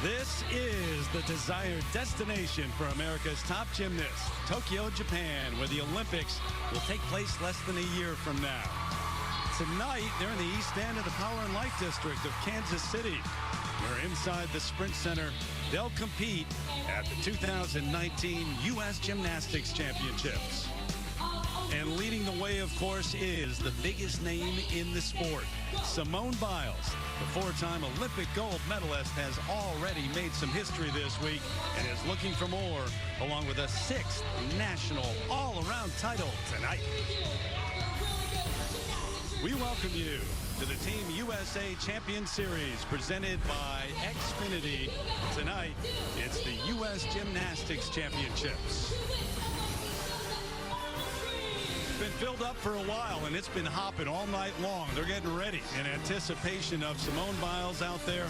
This is the desired destination for America's top gymnasts, Tokyo, Japan, where the Olympics will take place less than a year from now. Tonight, they're in the east end of the Power and Light District of Kansas City, where inside the Sprint Center, they'll compete at the 2019 U.S. Gymnastics Championships. And leading the way, of course, is the biggest name in the sport, Simone Biles. The four-time Olympic gold medalist has already made some history this week and is looking for more, along with a sixth national all-around title tonight. We welcome you to the Team USA Champion Series presented by Xfinity. Tonight, it's the U.S. Gymnastics Championships. Been filled up for a while, and it's been hopping all night long. They're getting ready in anticipation of Simone Biles out there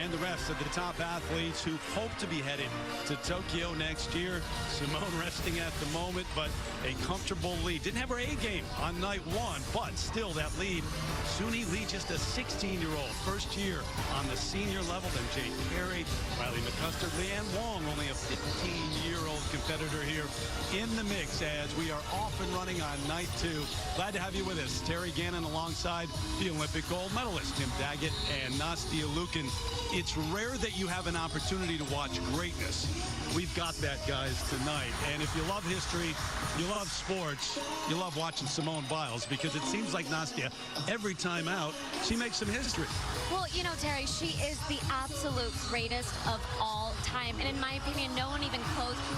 and the rest of the top athletes who hope to be headed to Tokyo next year. Simone resting at the moment, but a comfortable lead. Didn't have her A game on night one, but still that lead. Suni Lee, just a 16-year-old, first year on the senior level. Then Jane Carey, Riley McCusker, Leanne Wong, only a 15-year-old competitor here in the mix as we are off and running on night two. Glad to have you with us. Terry Gannon alongside the Olympic gold medalist, Tim Daggett and Nastia Lukin. It's rare that you have an opportunity to watch greatness. We've got that, guys, tonight. And if you love history, you love sports, you love watching Simone Biles, because it seems like Nastia, every time out, she makes some history. Well, you know, Terry, she is the absolute greatest of all time. And in my opinion, no one even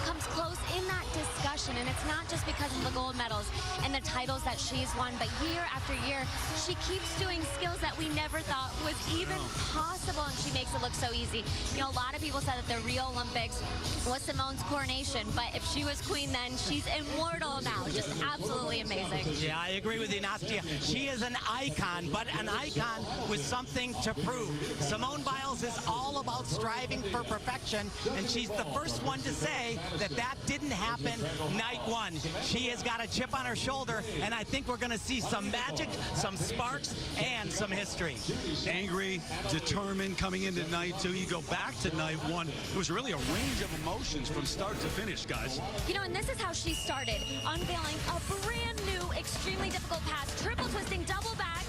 comes close in that discussion. And it's not just because of the gold medals and the titles that she's won, but year after year, she keeps doing skills that we never thought was even possible, and she makes it look so easy. You know, a lot of people said that the Rio Olympics was Simone's coronation, but if she was queen then, she's immortal now. Just absolutely amazing. Yeah, I agree with you, Nastia. She is an icon, but an icon with something to prove. Simone Biles is all about striving for perfection, and she's the first one to say that that didn't happen night one. She has got a chip on her shoulder, and I think we're going to see some magic, some sparks, and some history. Angry, determined coming into night two. You go back to night one. It was really a range of emotions from start to finish, guys. You know, and this is how she started, unveiling a brand new, extremely difficult pass, triple twisting, double back.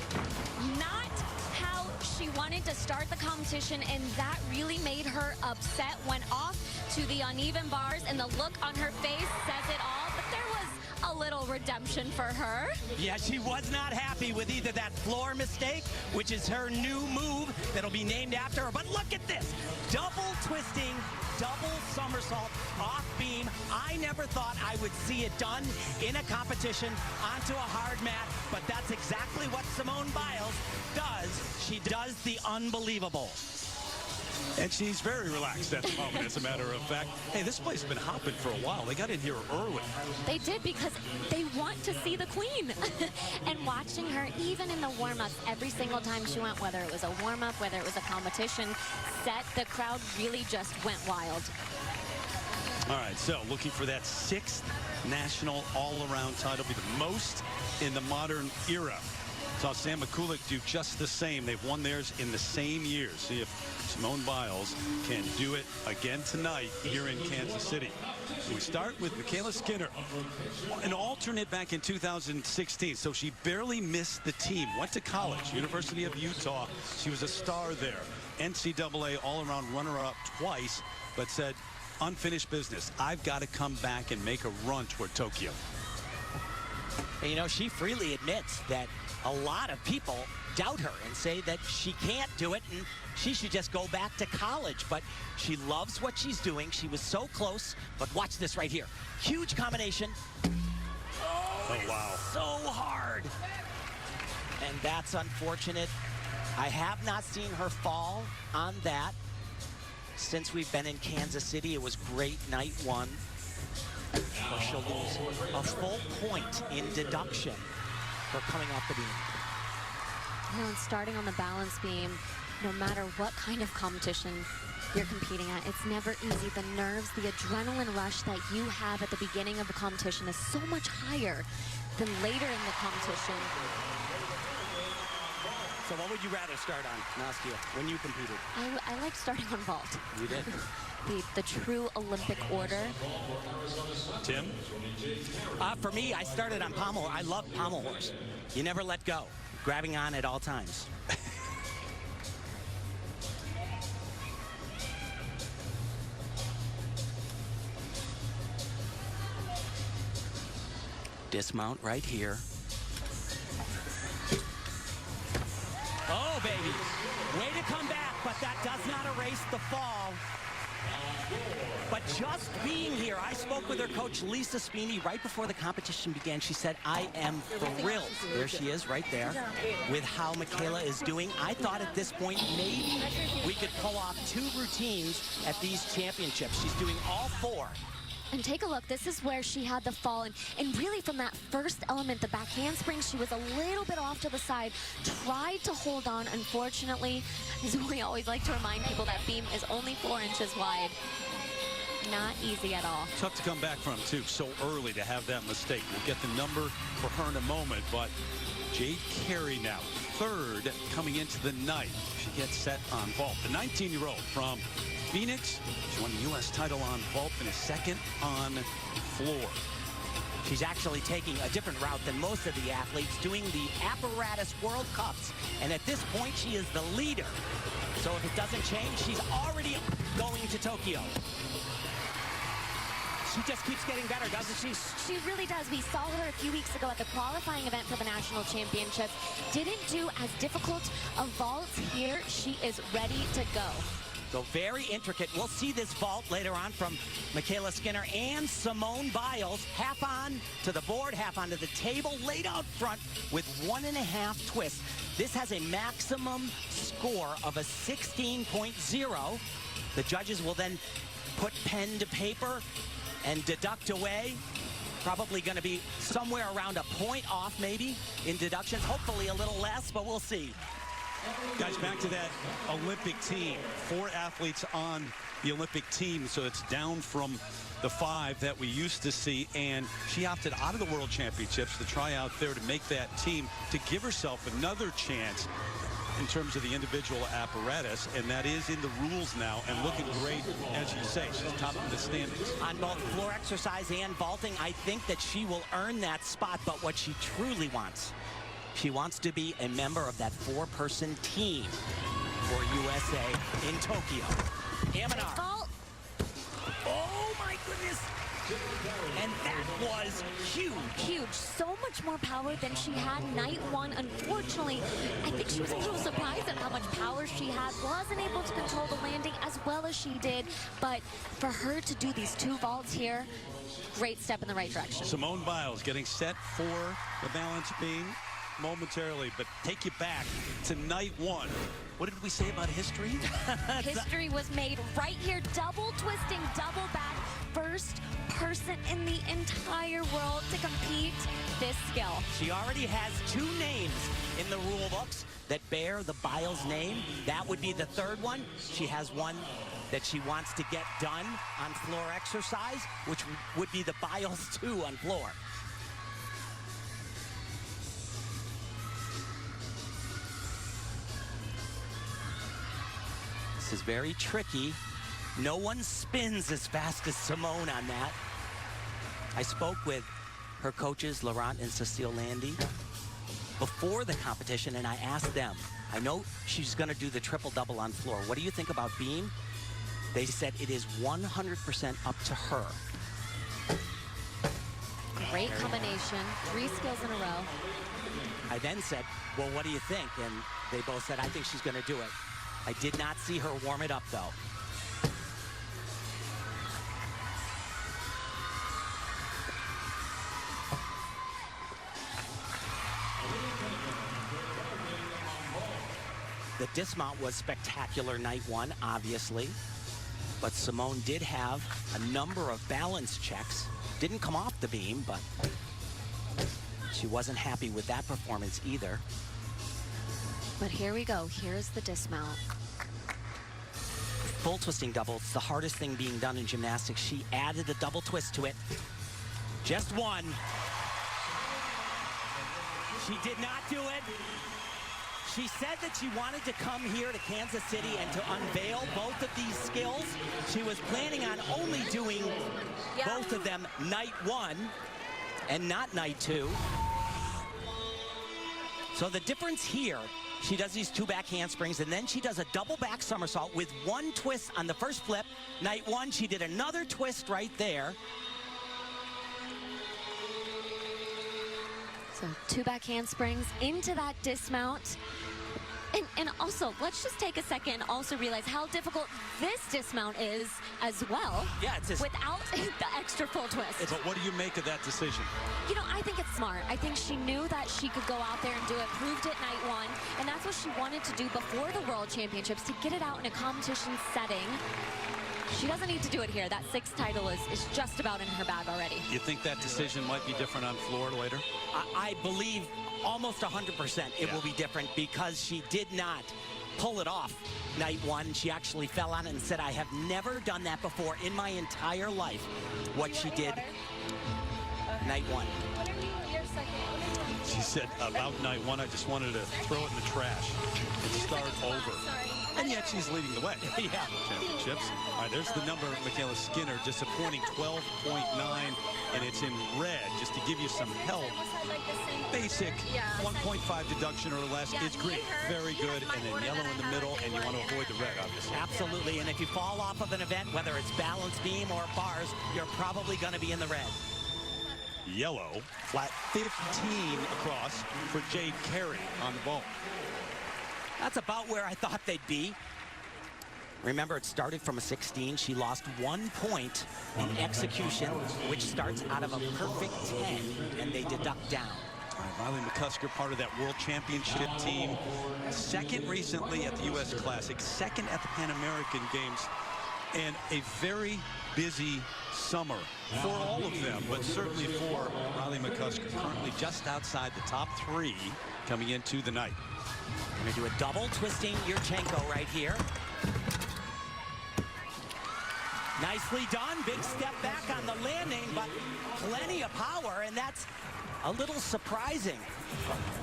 Not how she wanted to start the competition, and that really made her upset. Went off to the uneven bars, and the look on her face says it all. But there was a little redemption for her. Yeah, she was not happy with either that floor mistake, which is her new move that'll be named after her. But look at this, double twisting, double somersault off beam. I never thought I would see it done in a competition onto a hard mat, but that's exactly what Simone Biles does. She does the unbelievable. And she's very relaxed at the moment, as a matter of fact. Hey, this place has been hopping for a while. They got in here early. They did, because they want to see the queen. And watching her, even in the warm-ups, every single time she went, whether it was a warm-up, whether it was a competition set, the crowd really just went wild. All right, so looking for that sixth national all-around title, be the most in the modern era. Saw Sam McCulloch do just the same. They've won theirs in the same year. See if Simone Biles can do it again tonight here in Kansas City. We start with Michaela Skinner, an alternate back in 2016, so she barely missed the team. Went to college, University of Utah. She was a star there. NCAA all-around runner-up twice, but said, unfinished business. I've got to come back and make a run toward Tokyo. And, you know, she freely admits that a lot of people doubt her and say that she can't do it and she should just go back to college. But she loves what she's doing. She was so close. But watch this right here. Huge combination. Oh, wow. So hard. And that's unfortunate. I have not seen her fall on that since we've been in Kansas City. It was great night one. But she'll lose a full point in deduction for coming off the beam. You know, and starting on the balance beam, no matter what kind of competition you're competing at, it's never easy. The nerves, the adrenaline rush that you have at the beginning of the competition is so much higher than later in the competition. So what would you rather start on, Nastia, when you competed? I like starting on vault. You did? The true Olympic order. Tim? For me, I started on pommel. I love pommel horse. You never let go, grabbing on at all times. Dismount right here. Oh, baby. Way to come back, but that does not erase the fall. But just being here, I spoke with her coach, Lisa Spini, right before the competition began. She said, I am thrilled. There she is right there with how Michaela is doing. I thought at this point, maybe we could pull off 2 routines at these championships. She's doing all 4. And take a look, this is where she had the fall. And really from that first element, the back handspring, she was a little bit off to the side, tried to hold on. Unfortunately, as we always like to remind people, that beam is only 4 inches wide. Not easy at all. Tough to come back from, too, so early to have that mistake. We'll get the number for her in a moment, but Jade Carey now, 3rd coming into the night. She gets set on vault. The 19-year-old from Phoenix, she won the U.S. title on vault and is 2nd on floor. She's actually taking a different route than most of the athletes, doing the Apparatus World Cups. And at this point, she is the leader. So if it doesn't change, she's already going to Tokyo. She just keeps getting better, doesn't she? She really does. We saw her a few weeks ago at the qualifying event for the national championships. Didn't do as difficult a vault here. She is ready to go. So very intricate. We'll see this vault later on from Michaela Skinner and Simone Biles. Half on to the board, half onto the table, laid out front with 1.5 twists. This has a maximum score of a 16.0. The judges will then put pen to paper and deduct away. Probably going to be somewhere around a point off maybe in deductions. Hopefully a little less, but we'll see. Guys, back to that Olympic team. 4 athletes on the Olympic team, so it's down from the 5 that we used to see, and she opted out of the World Championships to try out there to make that team, to give herself another chance in terms of the individual apparatus, and that is in the rules now and looking great. As you say, she's top of the standings. On both floor exercise and vaulting, I think that she will earn that spot, but what she truly wants, she wants to be a member of that 4-person team for USA in Tokyo. Amanar. Oh my goodness. And that was huge. Huge. So much more power than she had night 1. Unfortunately, I think she was a little surprised at how much power she had. Wasn't able to control the landing as well as she did. But for her to do these 2 vaults here, great step in the right direction. Simone Biles getting set for the balance beam momentarily, but take you back to night 1. What did we say about history? History was made right here. Double twisting, double back. First person in the entire world to compete this skill. She already has 2 names in the rule books that bear the Biles name. That would be the 3rd one. She has one that she wants to get done on floor exercise, which would be the Biles 2 on floor. This is very tricky. No one spins as fast as Simone on that. I spoke with her coaches, Laurent and Cecile Landy, before the competition, and I asked them, I know she's going to do the triple-double on floor. What do you think about beam? They said it is 100% up to her. Great combination. 3 skills in a row. I then said, well, what do you think? And they both said, I think she's going to do it. I did not see her warm it up, though. The dismount was spectacular night 1, obviously. But Simone did have a number of balance checks. Didn't come off the beam, but she wasn't happy with that performance either. But here we go. Here's the dismount. Full twisting double. It's the hardest thing being done in gymnastics. She added a double twist to it. Just 1. She did not do it. She said that she wanted to come here to Kansas City and to unveil both of these skills. She was planning on only doing both of them night one and not night two. So the difference here, she does these 2 back handsprings, and then she does a double back somersault with 1 twist on the first flip. Night one, she did another twist right there. So 2 back handsprings into that dismount. And also, let's just take a second and also realize how difficult this dismount is as well. Yeah, it's just without the extra full twist. But what do you make of that decision? You know, I think it's smart. I think she knew that she could go out there and do it, proved it night one, and that's what she wanted to do before the World Championships, to get it out in a competition setting. She doesn't need to do it here. That 6th title is just about in her bag already. You think that decision might be different on floor later? I believe almost 100% it will be different, because she did not pull it off night one. She actually fell on it and said, I have never done that before in my entire life, what she did night one. She said about night one, I just wanted to throw it in the trash and start over. And yet she's leading the way. Yeah. Championships. All right, there's the number, Michaela Skinner, disappointing 12.9, and it's in red, just to give you some help. Basic 1.5 deduction or less is green. Very good. And then yellow in the middle, and you want to avoid the red, obviously. Absolutely. And if you fall off of an event, whether it's balance beam or bars, you're probably going to be in the red. Yellow, flat 15 across for Jade Carey on the ball. That's about where I thought they'd be. Remember, it started from a 16. She lost 1 point in execution, which starts out of a perfect 10, and they deduct down. All right, Riley McCusker, part of that World Championship team. 2nd recently at the U.S. Classic, 2nd at the Pan American Games, and a very busy summer for all of them, but certainly for Riley McCusker, currently just outside the top 3 coming into the night. Going to do a double twisting Yurchenko right here. Nicely done. Big step back on the landing, but plenty of power, and that's a little surprising.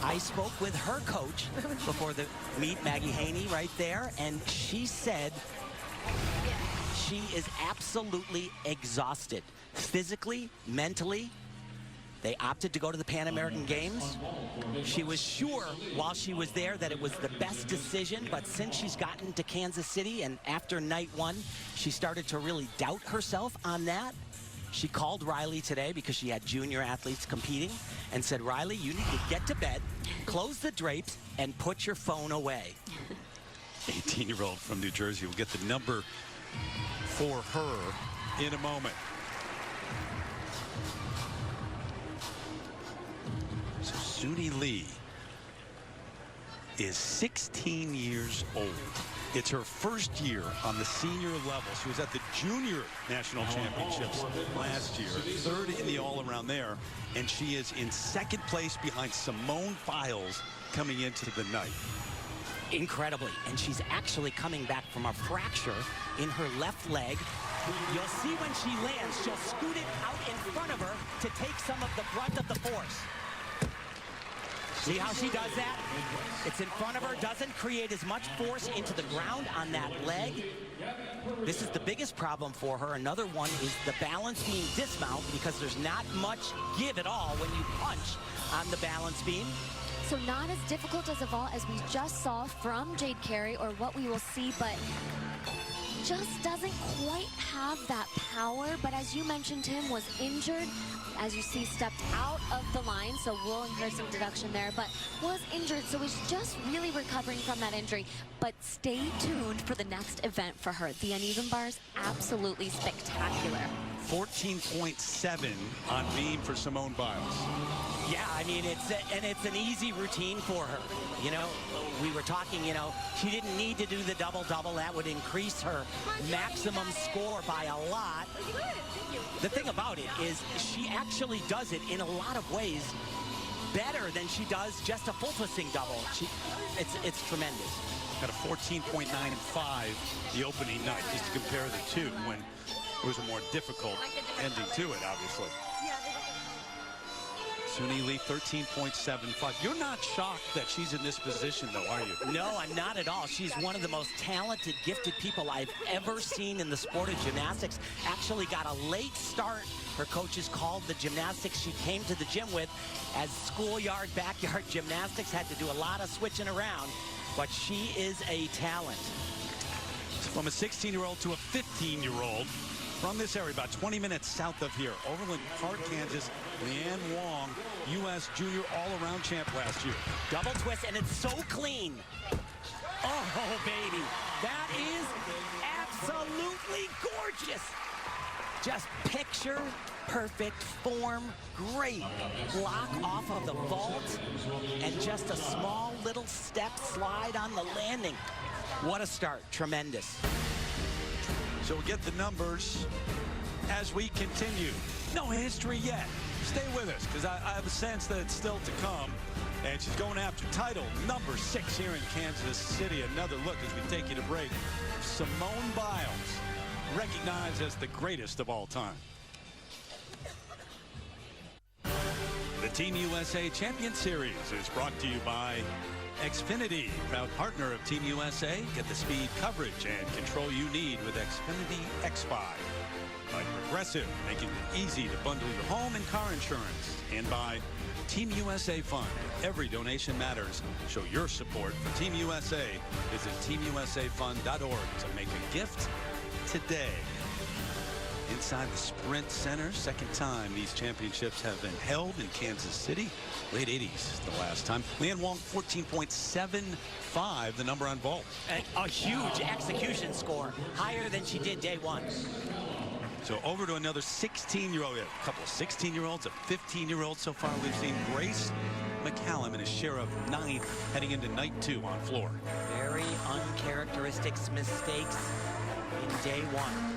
I spoke with her coach before the meet, Maggie Haney, right there, and she said she is absolutely exhausted, physically, mentally. They opted to go to the Pan American Games. She was sure while she was there that it was the best decision, but since she's gotten to Kansas City and after night one, she started to really doubt herself on that. She called Riley today because she had junior athletes competing and said, Riley, you need to get to bed, close the drapes, and put your phone away. 18-year-old from New Jersey will get the number for her in a moment. So Suni Lee is 16 years old. It's her first year on the senior level. She was at the junior national championships last year, 3rd in the all-around there, and she is in 2nd place behind Simone Biles coming into the night. Incredibly, and she's actually coming back from a fracture in her left leg. You'll see when she lands, she'll scoot it out in front of her to take some of the brunt of the force. See how she does that? It's in front of her, doesn't create as much force into the ground on that leg. This is the biggest problem for her. Another one is the balance beam dismount, because there's not much give at all when you punch on the balance beam. So not as difficult as a vault as we just saw from Jade Carey, or what we will see, but just doesn't quite have that power. But as you mentioned, Tim was injured. As you see, stepped out of the line, so we'll incur some deduction there, but was injured, so is just really recovering from that injury. But stay tuned for the next event for her. The uneven bars, absolutely spectacular. 14.7 on beam for Simone Biles. Yeah, I mean, it's an easy routine for her. You know, we were talking, you know, she didn't need to do the double-double. That would increase her maximum score by a lot. The thing about it is she actually does it in a lot of ways better than she does just a full twisting double. It's tremendous. Got a 14.9 and 5 the opening night, just to compare the two when it was a more difficult ending to it, obviously. Suni Lee, 13.75. You're not shocked that she's in this position, though, are you? No, I'm not at all. She's one of the most talented, gifted people I've ever seen in the sport of gymnastics. Actually got a late start. Her coaches called the gymnastics she came to the gym with as schoolyard, backyard gymnastics. Had to do a lot of switching around, but she is a talent. From a 16-year-old to a 15-year-old. From this area, about 20 minutes south of here, Overland Park, Kansas, Leanne Wong, U.S. Junior all-around champ last year. Double twist, and it's so clean. Oh, baby. That is absolutely gorgeous. Just picture perfect form. Great block off of the vault. And just a small little step slide on the landing. What a start. Tremendous. So we'll get the numbers as we continue. No history yet. Stay with us, because I have a sense that it's still to come. And she's going after title number 6 here in Kansas City. Another look as we take you to break. Simone Biles, recognized as the greatest of all time. The Team USA Champion Series is brought to you by Xfinity, proud partner of Team USA. Get the speed, coverage, and control you need with Xfinity X5. By Progressive, making it easy to bundle your home and car insurance. And by Team USA Fund. Every donation matters. Show your support for Team USA. Visit teamusafund.org to make a gift today. Inside the Sprint Center, second time these championships have been held in Kansas City. Late 80s the last time. Leanne Wong, 14.75, the number on vault. A huge execution score, higher than she did day one. So over to another 16-year-old. A couple of 16-year-olds, a 15-year-old so far. We've seen Grace McCallum in a share of 9 heading into night 2 on floor. Very uncharacteristic mistakes in day one.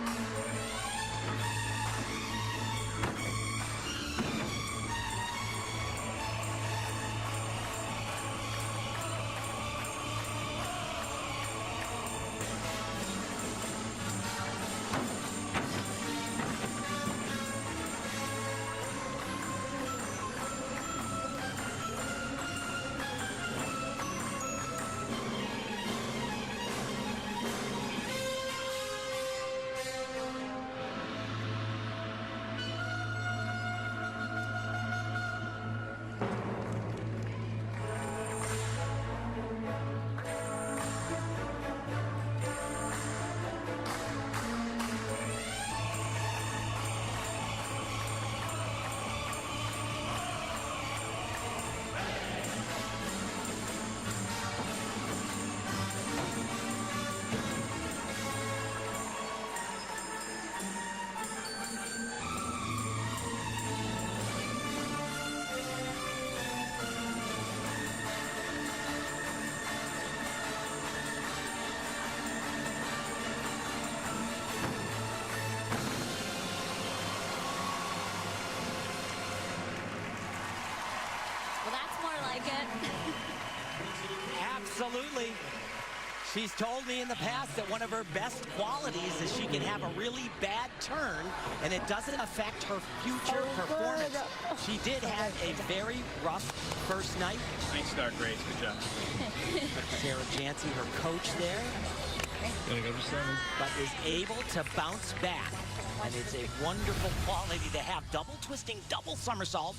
Absolutely. She's told me in the past that one of her best qualities is she can have a really bad turn and it doesn't affect her future performance. She did have a very rough first night. Nice start, Grace. Good job. Sarah Jancy, her coach there, Gonna go for 7. but is able to bounce back. And it's a wonderful quality to have. Double twisting, double somersault.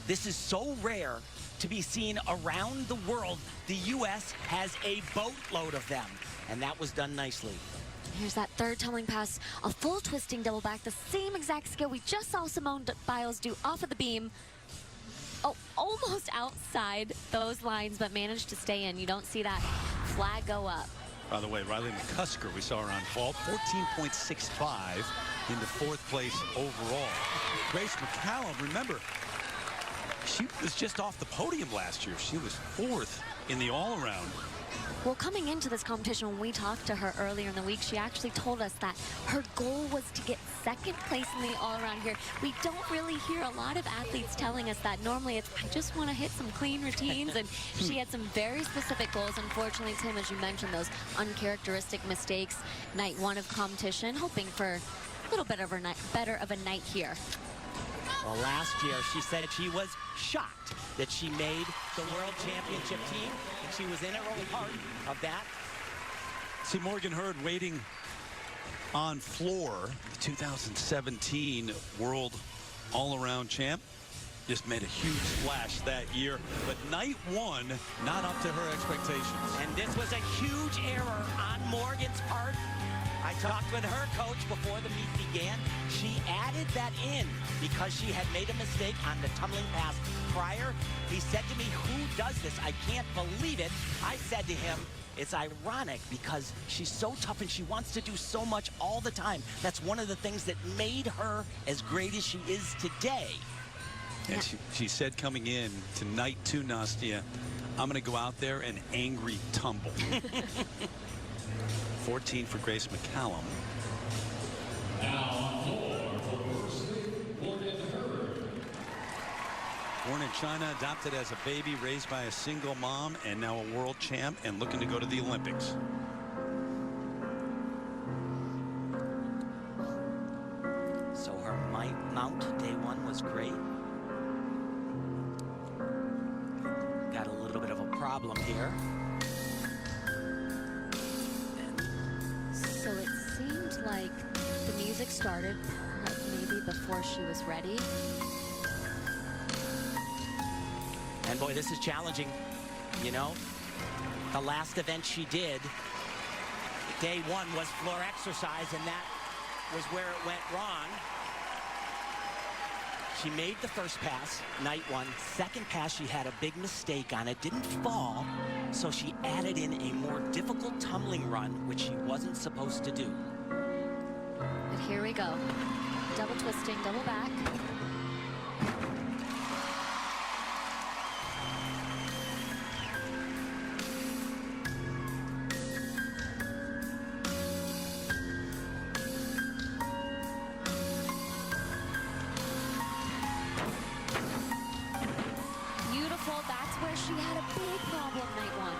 This is so rare to be seen around the world. The U.S. has a boatload of them, and that was done nicely. Here's that third tumbling pass, a full twisting double back, the same exact skill we just saw Simone Biles do off of the beam. Oh, almost outside those lines, but managed to stay in. You don't see that flag go up. By the way, Riley McCusker, we saw her on vault, 14.65 into 4th place overall. Grace McCallum, remember, she was just off the podium last year. She was 4th in the all-around. Well, coming into this competition, when we talked to her earlier in the week, she actually told us that her goal was to get 2nd place in the all-around here. We don't really hear a lot of athletes telling us that. Normally, it's, I just want to hit some clean routines, and she had some very specific goals. Unfortunately, Tim, as you mentioned, those uncharacteristic mistakes. Night 1 of competition, hoping for a little bit of better of a night here. Well, last year she said she was shocked that she made the World Championship team, and she was in early part of that. See Morgan Hurd waiting on floor, the 2017 World All-Around Champ. Just made a huge splash that year, but night one, not up to her expectations. And this was a huge error on Morgan's part. I talked with her coach before the meet began. She added that in because she had made a mistake on the tumbling pass prior. He said to me, "Who does this? I can't believe it." I said to him, it's ironic because she's so tough and she wants to do so much all the time. That's one of the things that made her as great as she is today. And she said coming in to night two, Nastia, I'm going to go out there and angry tumble. 14 for Grace McCallum. Born in China, adopted as a baby, raised by a single mom, and now a world champ and looking to go to the Olympics. So her mount day one was great. Got a little bit of a problem here. So it seemed like the music started maybe before she was ready. And boy, this is challenging. You know, the last event she did, day one, was floor exercise, and that was where it went wrong. She made the first pass, night one. Second pass, she had a big mistake on it, didn't fall, so she added in a more difficult tumbling run, which she wasn't supposed to do. But here we go. Double twisting, double back. That's where she had a big problem night one.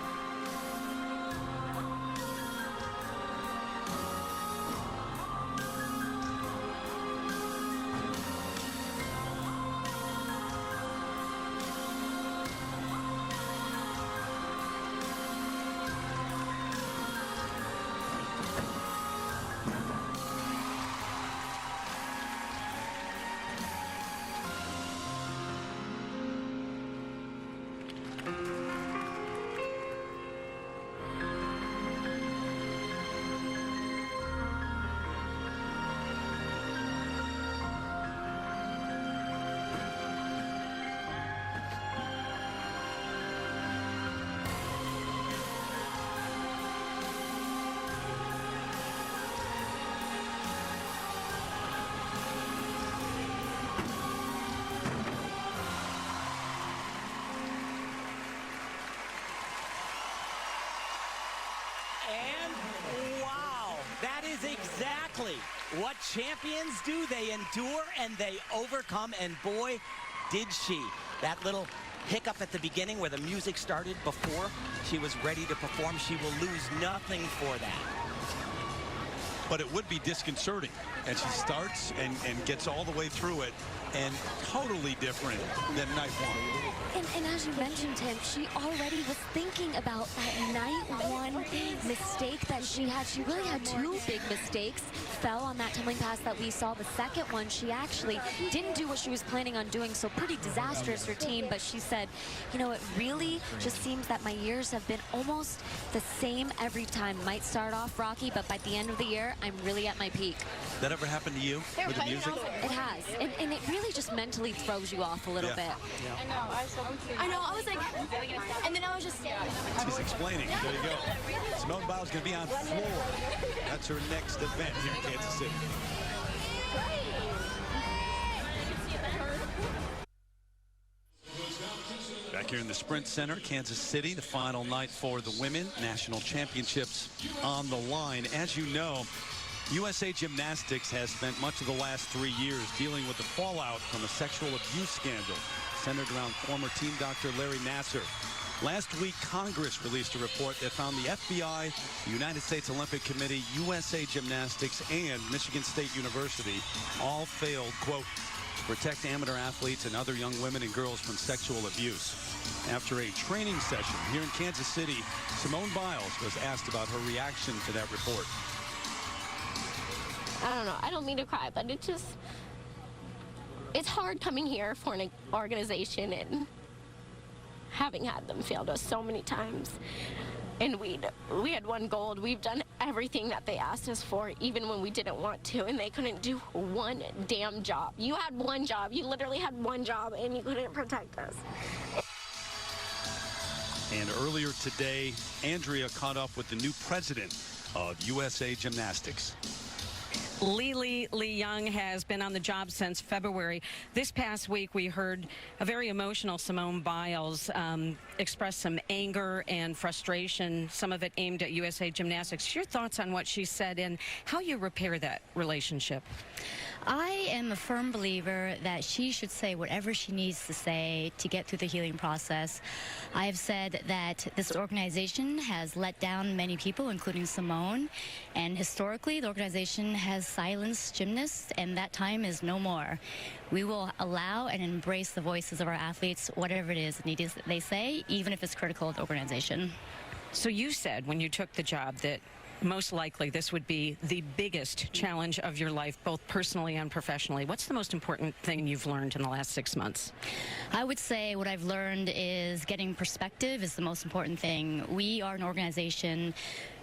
Exactly what champions do. They endure and they overcome, and boy, did she. That little hiccup at the beginning where the music started before she was ready to perform, she will lose nothing for that. But it would be disconcerting as she starts and gets all the way through it, and totally different than night one. And as you mentioned, Tim, she already was thinking about that night one mistake that she had. She really had two big mistakes. Fell on that tumbling pass that we saw. The second one, she actually didn't do what she was planning on doing, so pretty disastrous routine. But she said, you know, it really just seems that my years have been almost the same every time. Might start off rocky, but by the end of the year, I'm really at my peak. That ever happened to you with the music? It has, and it really just mentally throws you off a little bit. Yeah. I know, I was like, and then I was just... She's explaining. There you go. Simone Biles going to be on floor. That's her next event here in Kansas City. Back here in the Sprint Center, Kansas City, the final night for the women. National championships on the line. As you know, USA Gymnastics has spent much of the last 3 years dealing with the fallout from a sexual abuse scandal centered around former team doctor Larry Nassar. Last week, Congress released a report that found the FBI, the United States Olympic Committee, USA Gymnastics, and Michigan State University all failed, quote, protect amateur athletes and other young women and girls from sexual abuse. After a training session here in Kansas City, Simone Biles was asked about her reaction to that report. I don't know. I don't mean to cry, but it's hard coming here for an organization and having had them failed us so many times. And we had won gold. We've done everything that they asked us for, even when we didn't want to, and they couldn't do one damn job. You had one job. You literally had one job, and you couldn't protect us. And earlier today, Andrea caught up with the new president of USA Gymnastics. Lee Young has been on the job since February. This past week, we heard a very emotional Simone Biles express some anger and frustration, some of it aimed at USA Gymnastics. Your thoughts on what she said and how you repair that relationship? I am a firm believer that she should say whatever she needs to say to get through the healing process. I have said that this organization has let down many people, including Simone, and historically the organization has silenced gymnasts, and that time is no more. We will allow and embrace the voices of our athletes, whatever it is they say, even if it's critical of the organization. So you said when you took the job that most likely this would be the biggest challenge of your life, both personally and professionally. What's the most important thing you've learned in the last 6 months? I would say what I've learned is getting perspective is the most important thing. We are an organization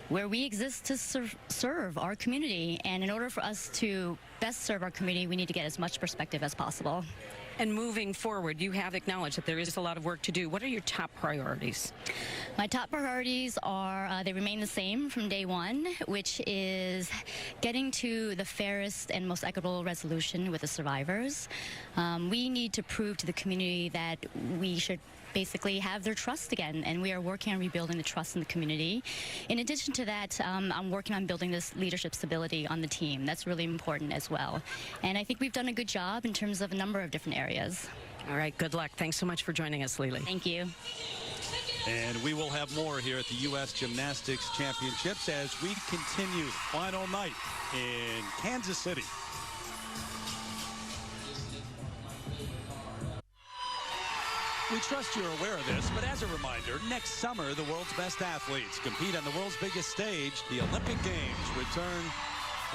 where we exist to serve our community, and in order for us to best serve our community, we need to get as much perspective as possible. And moving forward, you have acknowledged that there is a lot of work to do. What are your top priorities? My top priorities are, they remain the same from day one, which is getting to the fairest and most equitable resolution with the survivors. We need to prove to the community that we should basically have their trust again, and we are working on rebuilding the trust in the community. In addition to that, I'm working on building this leadership stability on the team. That's really important as well. And I think we've done a good job in terms of a number of different areas. All right, good luck. Thanks so much for joining us, Lily. Thank you. And we will have more here at the U.S. Gymnastics Championships as we continue the final night in Kansas City. We trust you're aware of this, but as a reminder, next summer, the world's best athletes compete on the world's biggest stage. The Olympic Games return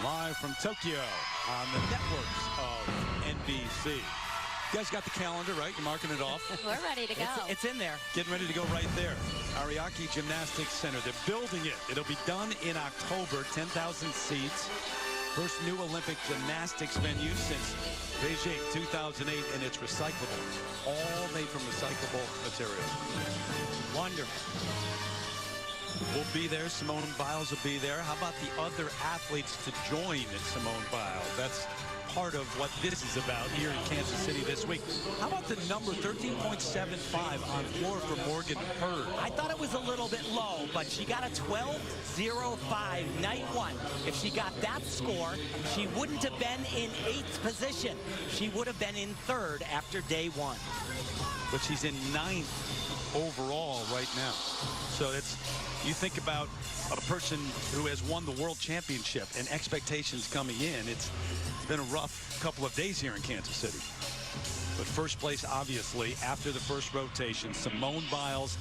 live from Tokyo on the networks of NBC. You guys got the calendar, right? You're marking it off. We're ready to go. It's in there. Getting ready to go right there. Ariake Gymnastics Center. They're building it. It'll be done in October. 10,000 seats. First new Olympic gymnastics venue since Beijing 2008, and it's recyclable. All made from recyclable materials. Wonderful. We'll be there. Simone Biles will be there. How about the other athletes to join Simone Biles? That's part of what this is about here in Kansas City this week. How about the number 13.75 on floor for Morgan Hurd? I thought it was a little bit low, but she got a 12.05 night one. If she got that score, she wouldn't have been in 8th position. She would have been in 3rd after day one. But she's in 9th overall right now. So it's, you think about a person who has won the world championship and expectations coming in. It's been a rough couple of days here in Kansas City. But first place, obviously, after the first rotation, Simone Biles,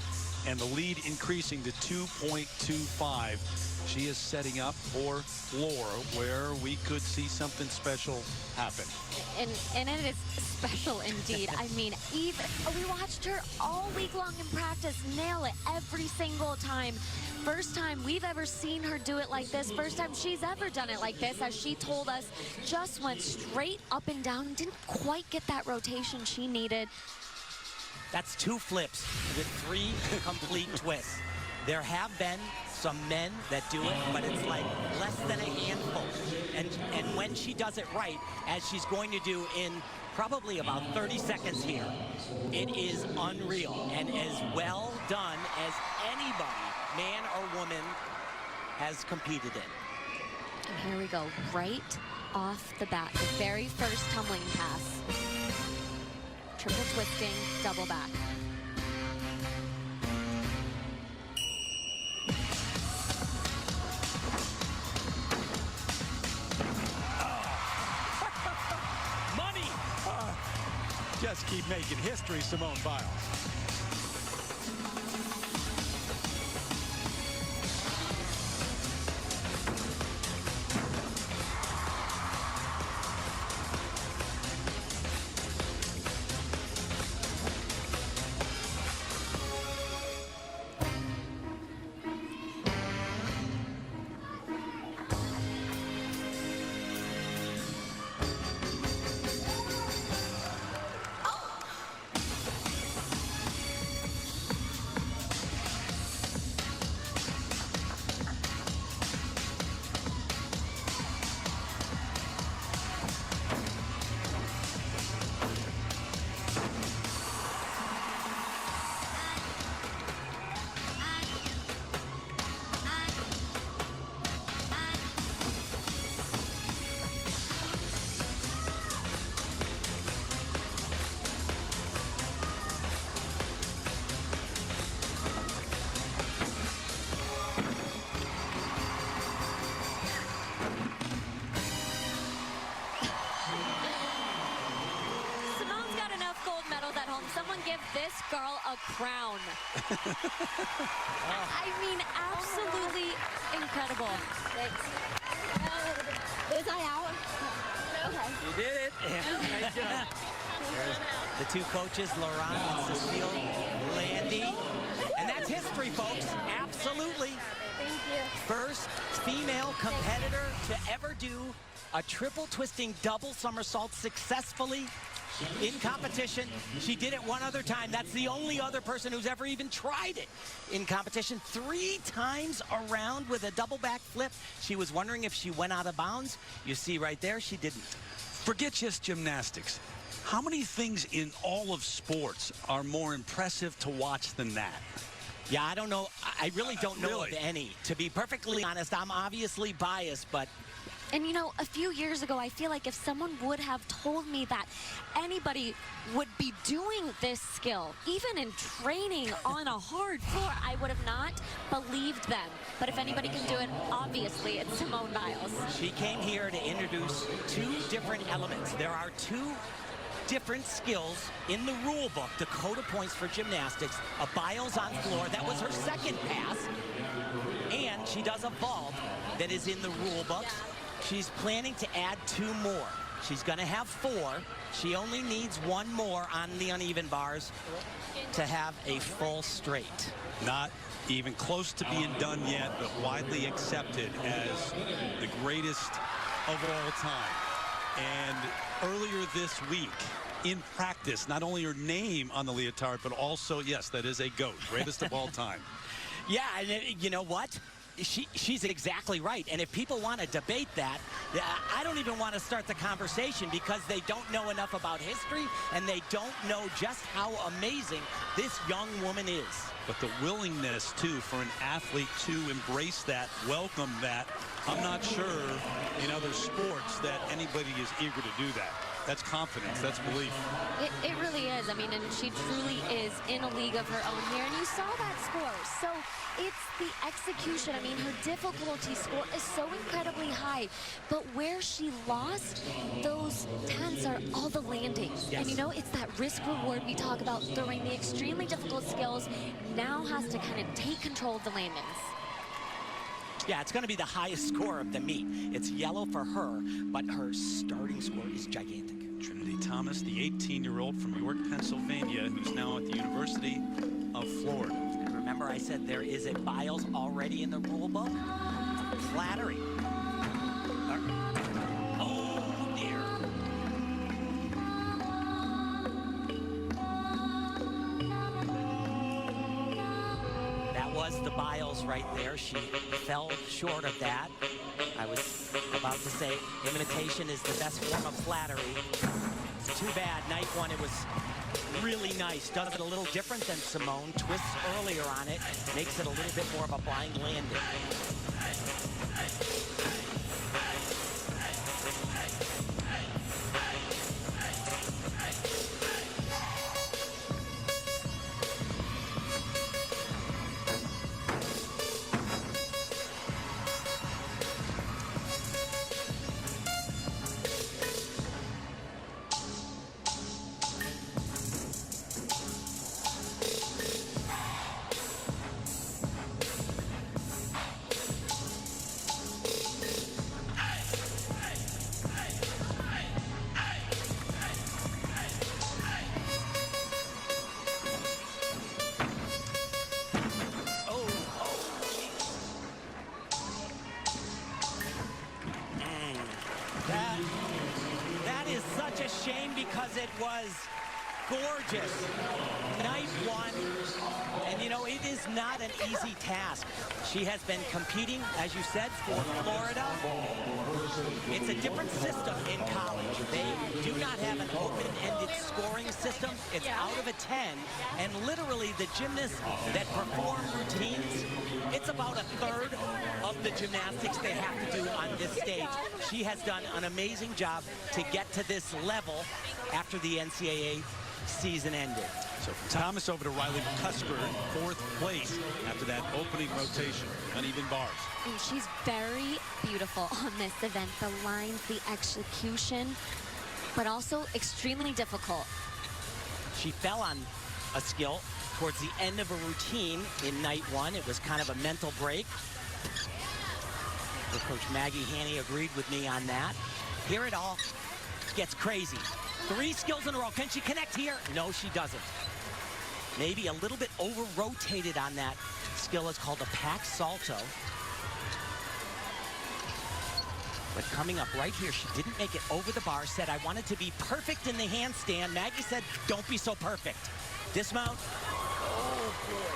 and the lead increasing to 2.25. She is setting up for floor where we could see something special happen. And it is special indeed. I mean, we watched her all week long in practice nail it every single time. First time we've ever seen her do it like this. First time she's ever done it like this, as she told us, just went straight up and down. Didn't quite get that rotation she needed. That's 2 flips with 3 complete twists. There have been some men that do it, but it's like less than a handful. And when she does it right, as she's going to do in probably about 30 seconds here, it is unreal and as well done as anybody, man or woman, has competed in. And here we go, right off the bat, the very first tumbling pass. Triple twisting, double back. just keep making history, Simone Biles. Simone's got enough gold medals at home. Someone give this girl a crown. I mean, absolutely incredible. Thanks. Is I out? Okay. You did it. Nice job. There's the two coaches, Laurent and Cecile Landy. And that's history, folks. Absolutely. Thank you. First female competitor to ever do a triple twisting double somersault successfully in competition. She did it one other time. That's the only other person who's ever even tried it in competition. 3 times around with a double back flip. She was wondering if she went out of bounds. You see right there, she didn't. Forget just gymnastics. How many things in all of sports are more impressive to watch than that? Yeah, I don't know. I really don't know Really? of any. To be perfectly honest, I'm obviously biased, but And you know, a few years ago, I feel like if someone would have told me that anybody would be doing this skill, even in training on a hard floor, I would have not believed them. But if anybody can do it, obviously it's Simone Biles. she came here to introduce 2 different elements. There are 2 different skills in the rule book, Dakota points for gymnastics, a Biles on floor. That was her second pass. And she does a vault that is in the rule books. She's planning to add 2 more. She's going to have 4. She only needs 1 more on the uneven bars to have a full straight. Not even close to being done yet, but widely accepted as the greatest of all time. And earlier this week, in practice, not only her name on the leotard, but also, yes, that is a GOAT, greatest of all time. Yeah, and you know what? She's exactly right. And if people want to debate that, I don't even want to start the conversation because they don't know enough about history and they don't know just how amazing this young woman is. But the willingness, too, for an athlete to embrace that, welcome that, I'm not sure in other sports that anybody is eager to do that. That's confidence. That's belief. It really is. I mean, and she truly is in a league of her own here. And you saw that score. So it's the execution. I mean, her difficulty score is so incredibly high. But where she lost, those 10s are all the landings. Yes. And you know, it's that risk reward we talk about throwing the extremely difficult skills. Now has to kind of take control of the landings. Yeah, it's going to be the highest score of the meet. It's yellow for her, but her starting score is gigantic. Trinity Thomas, the 18-year-old from York, Pennsylvania, who's now at the University of Florida. And remember I said there is a Biles already in the rule book? Flattery. Oh, dear. That was the Biles right there. She fell short of that. I was about to say imitation is the best form of flattery. Too bad. Night 1, it was really nice. Does it a little different than Simone. Twists earlier on it. Makes it a little bit more of a blind landing. shame because it was gorgeous. Night one, and you know, it is not an easy task. She has been competing, as you said, for Florida. It's a different system in college. They do not have an open-ended scoring system. It's out of a 10, and literally the gymnasts that perform routines, it's about a third of the gymnastics they have to do on this stage. She has done an amazing job to get to this level after the NCAA season ended. So from Thomas over to Riley McCusker in 4th place after that opening rotation. Uneven bars. And she's very beautiful on this event. The lines, the execution, but also extremely difficult. She fell on a skill towards the end of a routine in night one. It was kind of a mental break. Her coach Maggie Haney agreed with me on that. Here it all gets crazy. 3 skills in a row. Can she connect here? No, she doesn't. Maybe a little bit over-rotated on that skill. It's called a pack salto. But coming up right here, she didn't make it over the bar. Said, I wanted to be perfect in the handstand. Maggie said, don't be so perfect. Dismount. Oh, boy.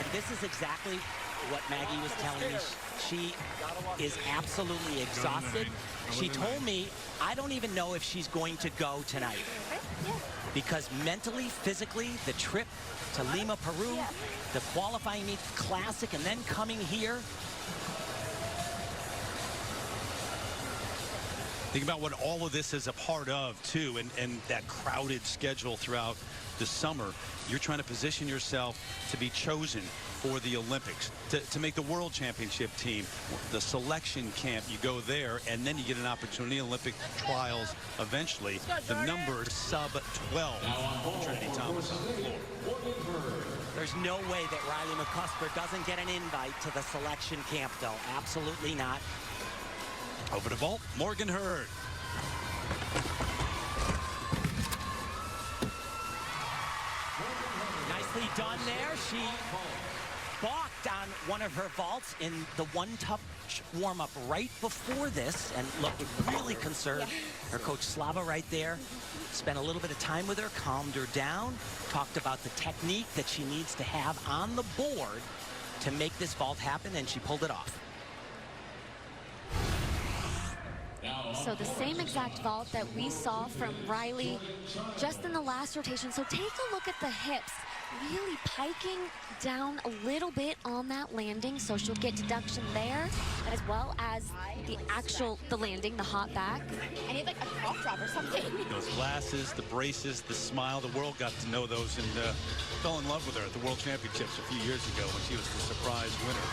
And this is exactly what Maggie was telling me. She is absolutely exhausted. She told me, I don't even know if she's going to go tonight. Because mentally, physically, the trip to Lima, Peru, the qualifying meet classic, and then coming here. Think about what all of this is a part of, too, and that crowded schedule throughout the summer. You're trying to position yourself to be chosen for the Olympics, to make the World Championship team, the selection camp. You go there, and then you get an opportunity, Olympic trials eventually. The number sub-12. Trinity Thomas on the floor. There's no way that Riley McCusker doesn't get an invite to the selection camp, though. Absolutely not. Over the vault, Morgan Hurd. Nicely done there. She balked on one of her vaults in the one-touch warm-up right before this and looked really concerned. Her coach Slava right there spent a little bit of time with her, calmed her down, talked about the technique that she needs to have on the board to make this vault happen, and she pulled it off. So the same exact vault that we saw from Riley just in the last rotation. So take a look at the hips, really piking down a little bit on that landing. So she'll get deduction there, as well as the landing, the hop back. I need like a cough drop or something. Those glasses, the braces, the smile, the world got to know those and fell in love with her at the World Championships a few years ago when she was the surprise winner.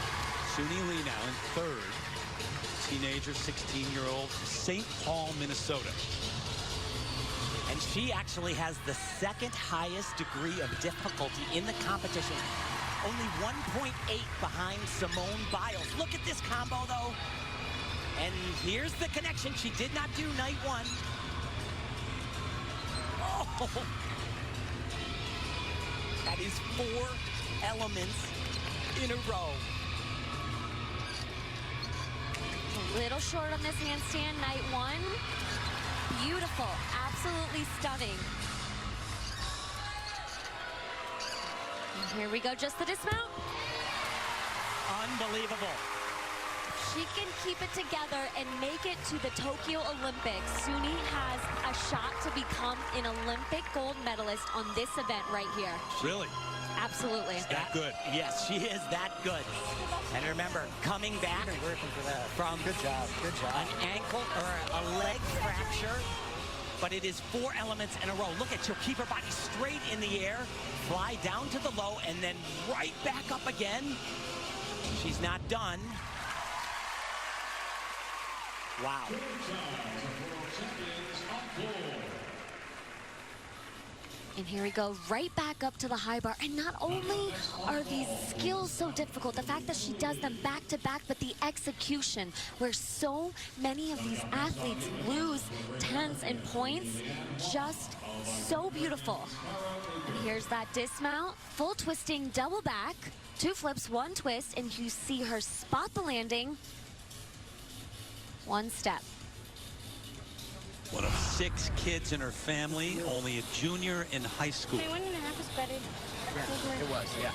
Suni Lee now in 3rd. Teenager, 16-year-old, St. Paul, Minnesota. And she actually has the 2nd highest degree of difficulty in the competition. Only 1.8 behind Simone Biles. Look at this combo, though. And here's the connection. She did not do night one. Oh! That is 4 elements in a row. A little short on this handstand, night one. Beautiful, absolutely stunning. And here we go, just the dismount. Unbelievable. She can keep it together and make it to the Tokyo Olympics. Suni has a shot to become an Olympic gold medalist on this event right here. Really? Absolutely. That good. Yes, she is that good. And remember, coming back from Good job. an ankle or a leg fracture, but it is 4 elements in a row. Look at, she'll keep her body straight in the air, fly down to the low, and then right back up again. She's not done. Wow. And here we go, right back up to the high bar. And not only are these skills so difficult, the fact that she does them back to back, but the execution, where so many of these athletes lose tenths and points, just so beautiful. And here's that dismount, full twisting double back, 2 flips, 1 twist, and you see her spot the landing, 1 step. One of 6 kids in her family, only a junior in high school. My 1.5 is better. Yeah, it was, yeah.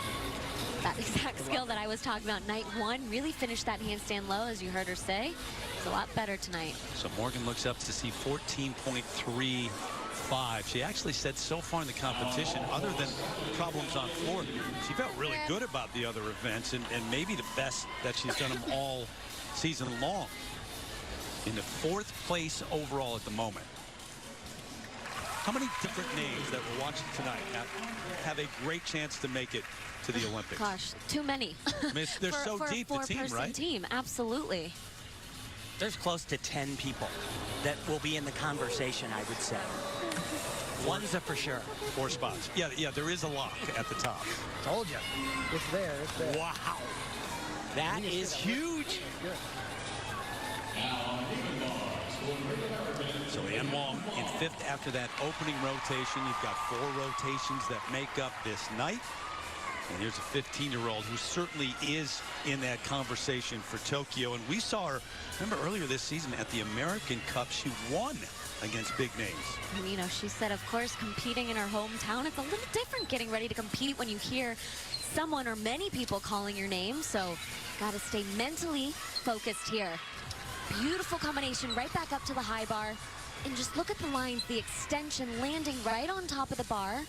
That exact skill that I was talking about night 1 really finished that handstand low, as you heard her say. It's a lot better tonight. So Morgan looks up to see 14.35. She actually said so far in the competition, other than problems on floor, she felt really good about the other events and maybe the best that she's done them all season long. In the 4th place overall at the moment. How many different names that we're watching tonight have a great chance to make it to the Olympics? Gosh, too many. They're so for deep, a the team, four-person right? team, absolutely. There's close to 10 people that will be in the conversation, I would say. One's a for sure. 4 spots. Yeah, there is a lock at the top. Told you. It's there. It's there. Wow. That is huge. Good. So Leanne Wong in 5th after that opening rotation. You've got 4 rotations that make up this night. And here's a 15-year-old who certainly is in that conversation for Tokyo. And we saw her, remember earlier this season at the American Cup, she won against big names. And, you know, she said, of course, competing in her hometown, it's a little different getting ready to compete when you hear someone or many people calling your name. So got to stay mentally focused here. Beautiful combination right back up to the high bar. And just look at the lines, the extension landing right on top of the bar.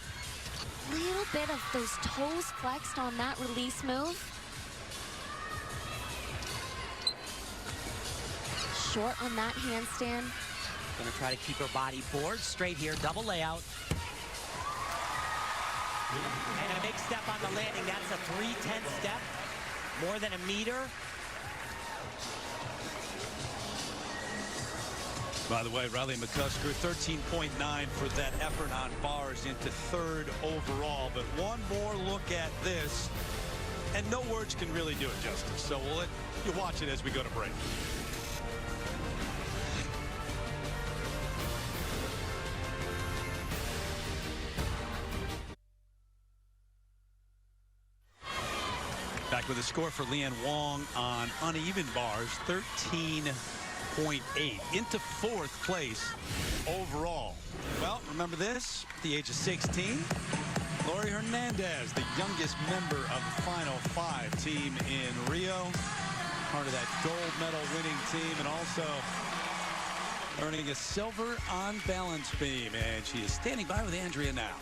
Little bit of those toes flexed on that release move. Short on that handstand. Gonna try to keep her body board straight here, double layout. And a big step on the landing. That's a 3/10 step, more than a meter. By the way, Riley McCusker, 13.9 for that effort on bars into 3rd overall. But one more look at this, and no words can really do it justice. So we'll let you watch it as we go to break. Back with a score for Leanne Wong on uneven bars, 13.8 into 4th place overall. Well, remember this, at the age of 16, Lori Hernandez, the youngest member of the Final 5 team in Rio, part of that gold medal winning team, and also earning a silver on balance beam. And she is standing by with Andrea now.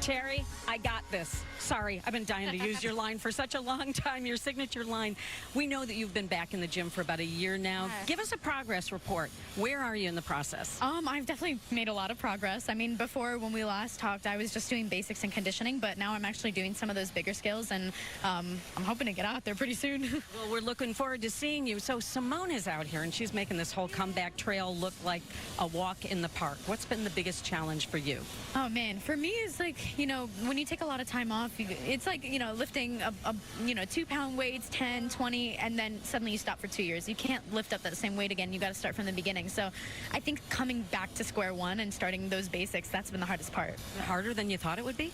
Terry, I got this. Sorry, I've been dying to use your line for such a long time, your signature line. We know that you've been back in the gym for about a year now. Yes. Give us a progress report. Where are you in the process? I've definitely made a lot of progress. I mean, before when we last talked, I was just doing basics and conditioning, but now I'm actually doing some of those bigger skills, and I'm hoping to get out there pretty soon. Well, we're looking forward to seeing you. So Simone is out here, and she's making this whole comeback trail look like a walk in the park. What's been the biggest challenge for you? Oh, man. For me, it's like, you know, when you take a lot of time off, it's like, you know, lifting, 2-pound weights, 10, 20, and then suddenly you stop for 2 years. You can't lift up that same weight again. You got to start from the beginning. So I think coming back to square one and starting those basics, that's been the hardest part. Harder than you thought it would be?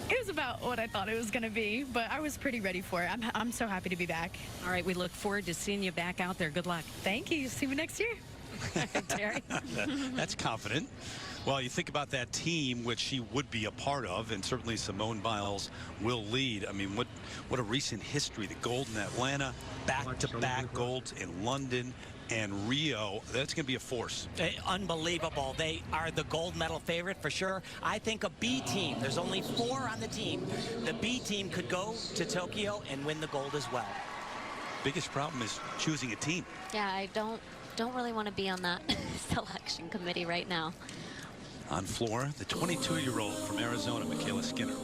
It was about what I thought it was going to be, but I was pretty ready for it. I'm so happy to be back. All right, we look forward to seeing you back out there. Good luck. Thank you. See you next year. Terry? That's confident. Well, you think about that team, which she would be a part of, and certainly Simone Biles will lead. I mean, what a recent history. The gold in Atlanta, back-to-back golds in London and Rio. That's going to be a force. Unbelievable. They are the gold medal favorite for sure. I think a B team, there's only 4 on the team. The B team could go to Tokyo and win the gold as well. Biggest problem is choosing a team. Yeah, I don't really want to be on that selection committee right now. On floor, the 22-year-old from Arizona, Michaela Skinner.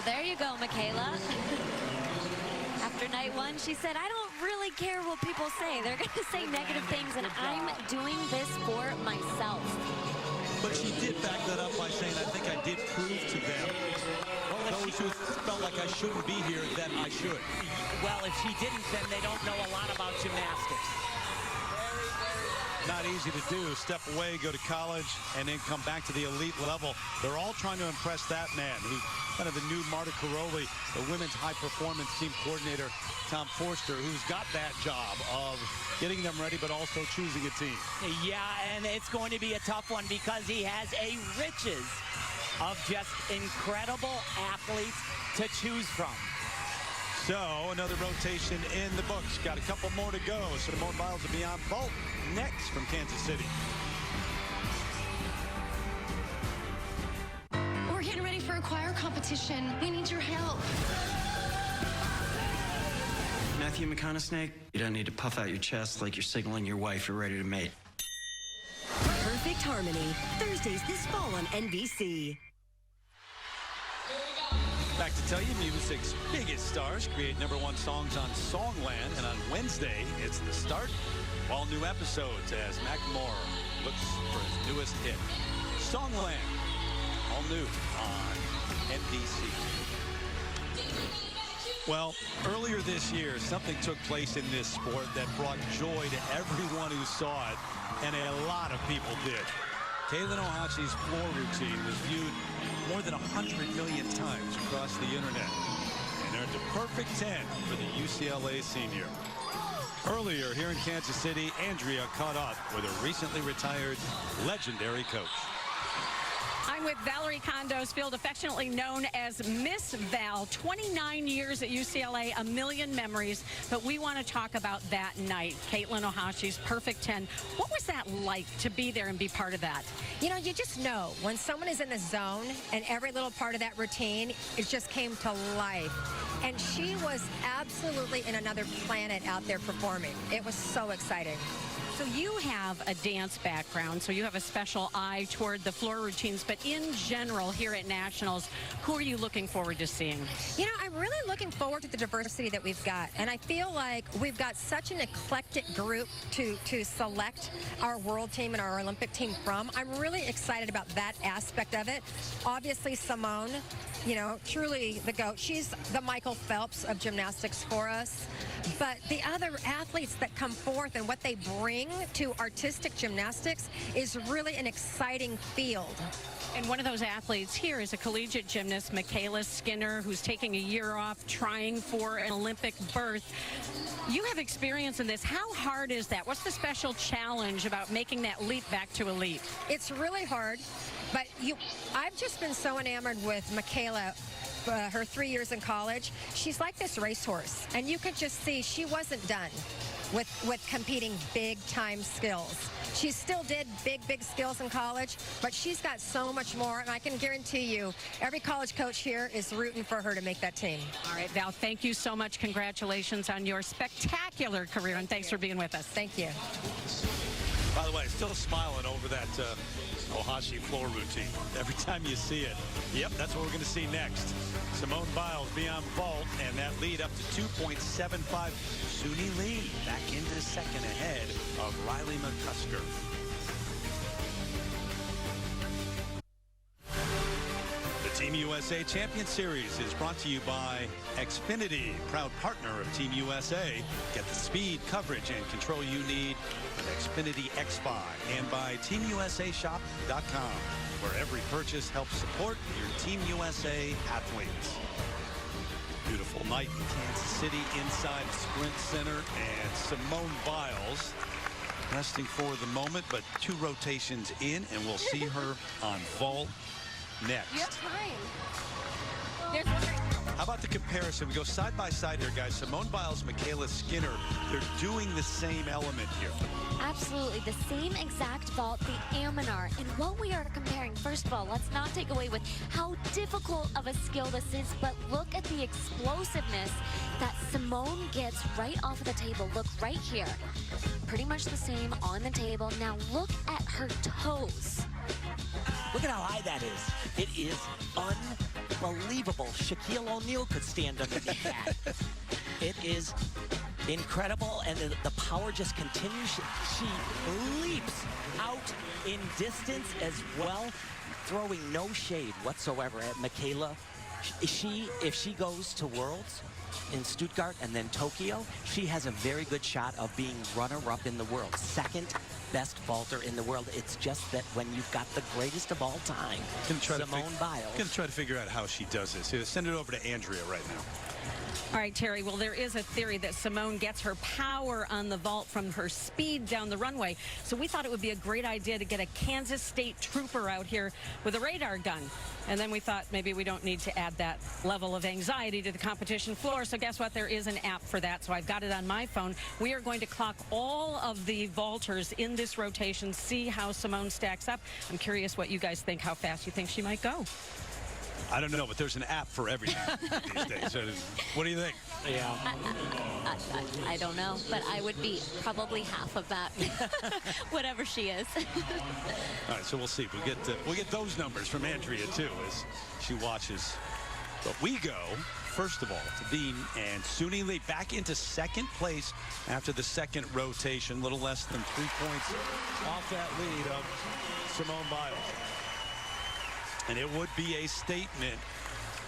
there you go, Michaela. After night one, she said, I don't really care what people say. They're going to say negative things, and I'm doing this for myself. But she did back that up by saying, I think I did prove to them, those who felt like I shouldn't be here, that I should. Well, if she didn't, then they don't know a lot about gymnastics. Not easy to do. Step away, go to college, and then come back to the elite level. They're all trying to impress that man, who's kind of the new Marta Caroli, the women's high-performance team coordinator, Tom Forster, who's got that job of getting them ready, but also choosing a team. Yeah, and it's going to be a tough one because he has a riches of just incredible athletes to choose from. So, another rotation in the books. Got a couple more to go. Simone Biles will be on vault next from Kansas City. We're getting ready for a choir competition. We need your help. Matthew McConaughey, you don't need to puff out your chest like you're signaling your wife you're ready to mate. Perfect Harmony, Thursdays this fall on NBC. Back to tell you, music's biggest stars create #1 songs on Songland, and on Wednesday, it's the start of all new episodes as Macklemore looks for his newest hit. Songland, all new on NBC. Well, earlier this year, something took place in this sport that brought joy to everyone who saw it, and a lot of people did. Kalen Ohachi's floor routine was viewed more than 100 million times across the internet and earned a perfect 10 for the UCLA senior. Earlier here in Kansas City, Andrea caught up with a recently retired legendary coach. I'm with Valerie Condosfield, affectionately known as Miss Val. 29 years at UCLA, a million memories. But we want to talk about that night, Caitlin Ohachi's perfect 10. What was that like to be there and be part of that? You know, you just know when someone is in the zone and every little part of that routine, it just came to life. And she was absolutely in another planet out there performing. It was so exciting. So you have a dance background, so you have a special eye toward the floor routines, but in general here at Nationals, who are you looking forward to seeing? You know, I'm really looking forward to the diversity that we've got, and I feel like we've got such an eclectic group to select our world team and our Olympic team from. I'm really excited about that aspect of it. Obviously, Simone, you know, truly the GOAT. She's the Michael Phelps of gymnastics for us. But the other athletes that come forth and what they bring to artistic gymnastics is really an exciting field. And one of those athletes here is a collegiate gymnast, Michaela Skinner, who's taking a year off trying for an Olympic berth. You have experience in this. How hard is that? What's the special challenge about making that leap back to elite? It's really hard, but I've just been so enamored with Michaela. Her 3 years in college, she's like this racehorse, and you could just see she wasn't done with competing big-time skills. She still did big skills in college, but she's got so much more, and I can guarantee you every college coach here is rooting for her to make that team. All right, Val, thank you so much. Congratulations on your spectacular career, and thanks for being with us. Thank you. By the way, still smiling over that Ohachi floor routine. Every time you see it, yep, that's what we're going to see next. Simone Biles beyond vault, and that lead up to 2.75. Suni Lee back into second ahead of Riley McCusker. The Team USA Champion Series is brought to you by Xfinity, proud partner of Team USA. Get the speed, coverage, and control you need with Xfinity X5, and by TeamUSAShop.com, where every purchase helps support your Team USA athletes. Beautiful night in Kansas City inside Sprint Center, and Simone Biles resting for the moment, but 2 rotations in, and we'll see her on vault next. You have time. There's one. How about the comparison? We go side by side here, guys. Simone Biles, Michaela Skinner, they're doing the same element here. Absolutely, the same exact vault, the Aminar. And what we are comparing, first of all, let's not take away with how difficult of a skill this is, but look at the explosiveness that Simone gets right off of the table. Look right here. Pretty much the same on the table. Now look at her toes. Look at how high that is. It is unbelievable. Shaquille O'Neal could stand underneath that. It is incredible, and the power just continues. She leaps out in distance as well, throwing no shade whatsoever at Michaela. If she goes to Worlds in Stuttgart and then Tokyo, she has a very good shot of being runner-up in the world, second best vaulter in the world. It's just that when you've got the greatest of all time, Simone Biles. I'm going to try to figure out how she does this. Here, send it over to Andrea right now. All right, Terry, well, there is a theory that Simone gets her power on the vault from her speed down the runway. So we thought it would be a great idea to get a Kansas State trooper out here with a radar gun. And then we thought maybe we don't need to add that level of anxiety to the competition floor. So guess what? There is an app for that. So I've got it on my phone. We are going to clock all of the vaulters in this rotation, see how Simone stacks up. I'm curious what you guys think, how fast you think she might go. I don't know, but there's an app for everything these days. So what do you think? Yeah. I don't know, but I would be probably half of that, whatever she is. All right, so we'll see. We'll get those numbers from Andrea too as she watches. But we go first of all to Dean and Suni Lee back into second place after the second rotation, little less than 3 points off that lead of Simone Biles. And it would be a statement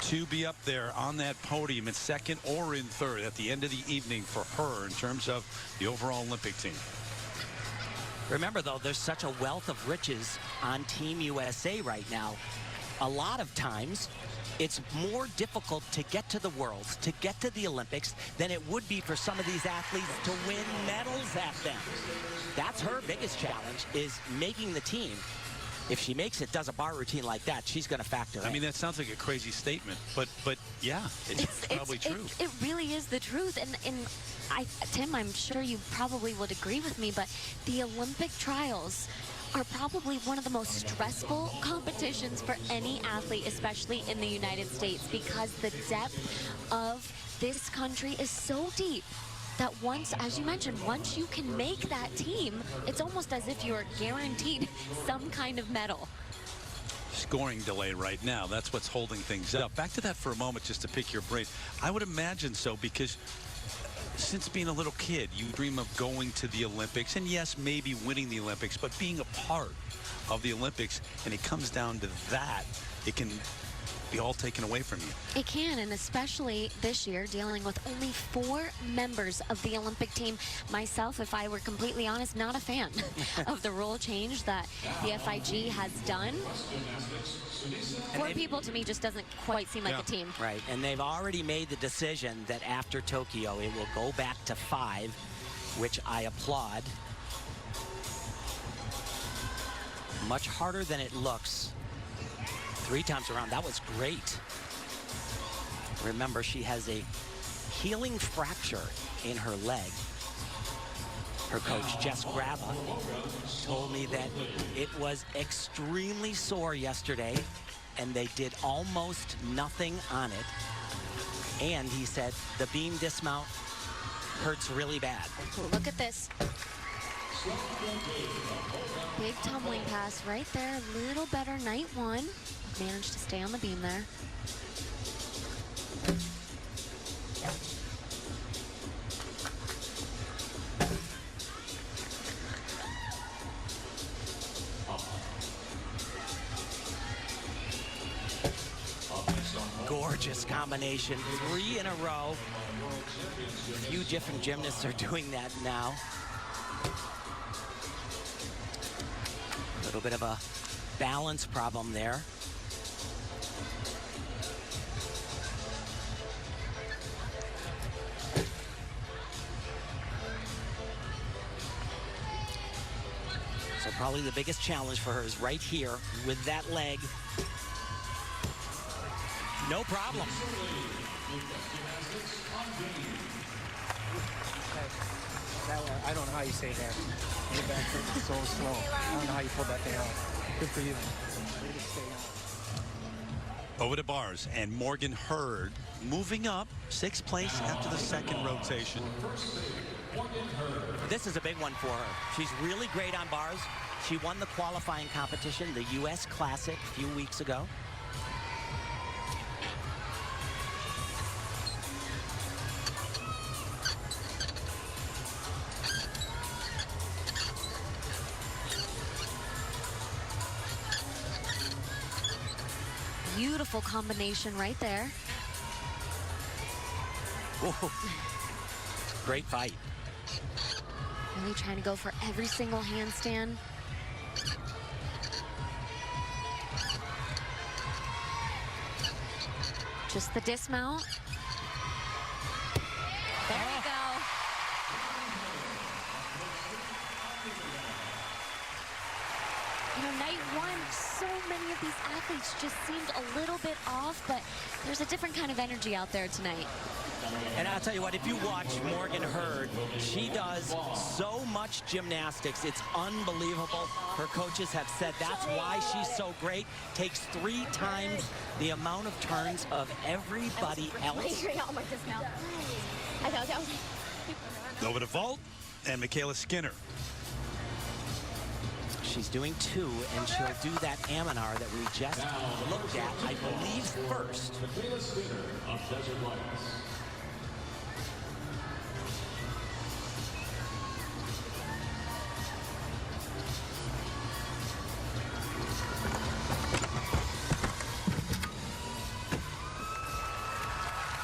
to be up there on that podium in second or in third at the end of the evening for her in terms of the overall Olympic team. Remember, though, there's such a wealth of riches on Team USA right now. A lot of times, it's more difficult to get to the Worlds, to get to the Olympics, than it would be for some of these athletes to win medals at them. That's her biggest challenge, is making the team. If she makes it, does a bar routine like that, she's going to factor in. I mean, that sounds like a crazy statement, but yeah, it's probably true. It really is the truth. And Tim, I'm sure you probably would agree with me, but the Olympic trials are probably one of the most stressful competitions for any athlete, especially in the United States, because the depth of this country is so deep that once, as you mentioned, once you can make that team, it's almost as if you're guaranteed some kind of medal. Scoring delay right now. That's what's holding things up. Back to that for a moment, just to pick your brain. I would imagine so, because since being a little kid, you dream of going to the Olympics, and yes, maybe winning the Olympics, but being a part of the Olympics, and it comes down to that, it can be all taken away from you. It can, and especially this year, dealing with only 4 members of the Olympic team. Myself, if I were completely honest, not a fan of the rule change that the FIG has done. 4 people to me just doesn't quite seem like a team. Right, and they've already made the decision that after Tokyo, it will go back to 5, which I applaud. Much harder than it looks. 3 times around, that was great. Remember, she has a healing fracture in her leg. Her coach, Jess Graba, told me that it was extremely sore yesterday, and they did almost nothing on it. And he said the beam dismount hurts really bad. Look at this. Big tumbling pass right there. A little better night 1. Managed to stay on the beam there. Gorgeous combination. 3 in a row. A few different gymnasts are doing that now. A little bit of a balance problem there. So probably the biggest challenge for her is right here with that leg. No problem. I don't know how you say that. Your back foot is so slow. I don't know how you pulled that thing out. Good for you. Way to stay on. Over to bars, and Morgan Hurd moving up 6th place after the second rotation. This is a big one for her. She's really great on bars. She won the qualifying competition, the U.S. Classic, a few weeks ago. Beautiful combination right there. Whoa. Great fight. Really trying to go for every single handstand. Just the dismount. There you go. You know, night one, so many of these athletes just seemed a little bit off, but there's a different kind of energy out there tonight. And I'll tell you what, if you watch Morgan Hurd, she does so much gymnastics. It's unbelievable. Her coaches have said that's why she's so great. Takes 3 times the amount of turns of everybody else. Over to vault and Michaela Skinner. She's doing 2, and she'll do that Aminar that we just looked at, I believe, first. Michaela Skinner of Desert Lights.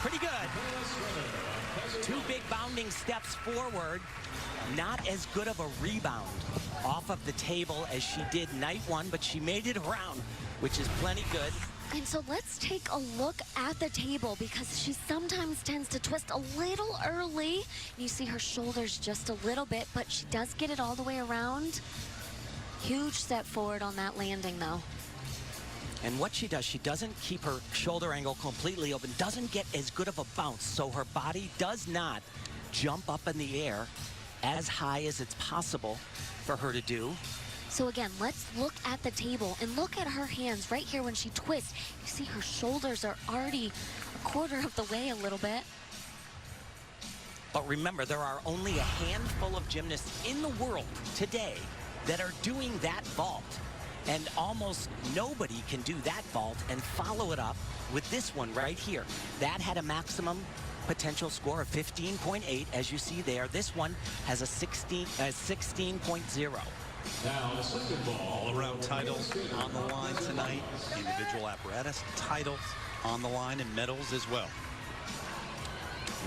Pretty good. 2 big bounding steps forward. Not as good of a rebound off of the table as she did night 1, but she made it around, which is plenty good. And so let's take a look at the table, because she sometimes tends to twist a little early. You see her shoulders just a little bit, but she does get it all the way around. Huge step forward on that landing, though. And what she does, she doesn't keep her shoulder angle completely open, doesn't get as good of a bounce, so her body does not jump up in the air as high as it's possible for her to do. So again, let's look at the table and look at her hands right here when she twists. You see her shoulders are already a quarter of the way a little bit. But remember, there are only a handful of gymnasts in the world today that are doing that vault. And almost nobody can do that vault and follow it up with this one right here. That had a maximum potential score of 15.8, as you see there. This one has a 16.0. Now the second ball. All-around titles on the line tonight. Individual apparatus titles on the line, and medals as well.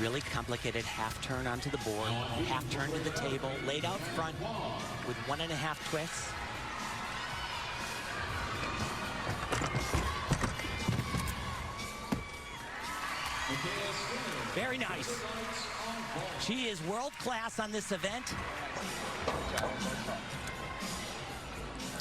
Really complicated half turn onto the board, half turn to the table, laid out front with 1.5 twists. Very nice. She is world class on this event.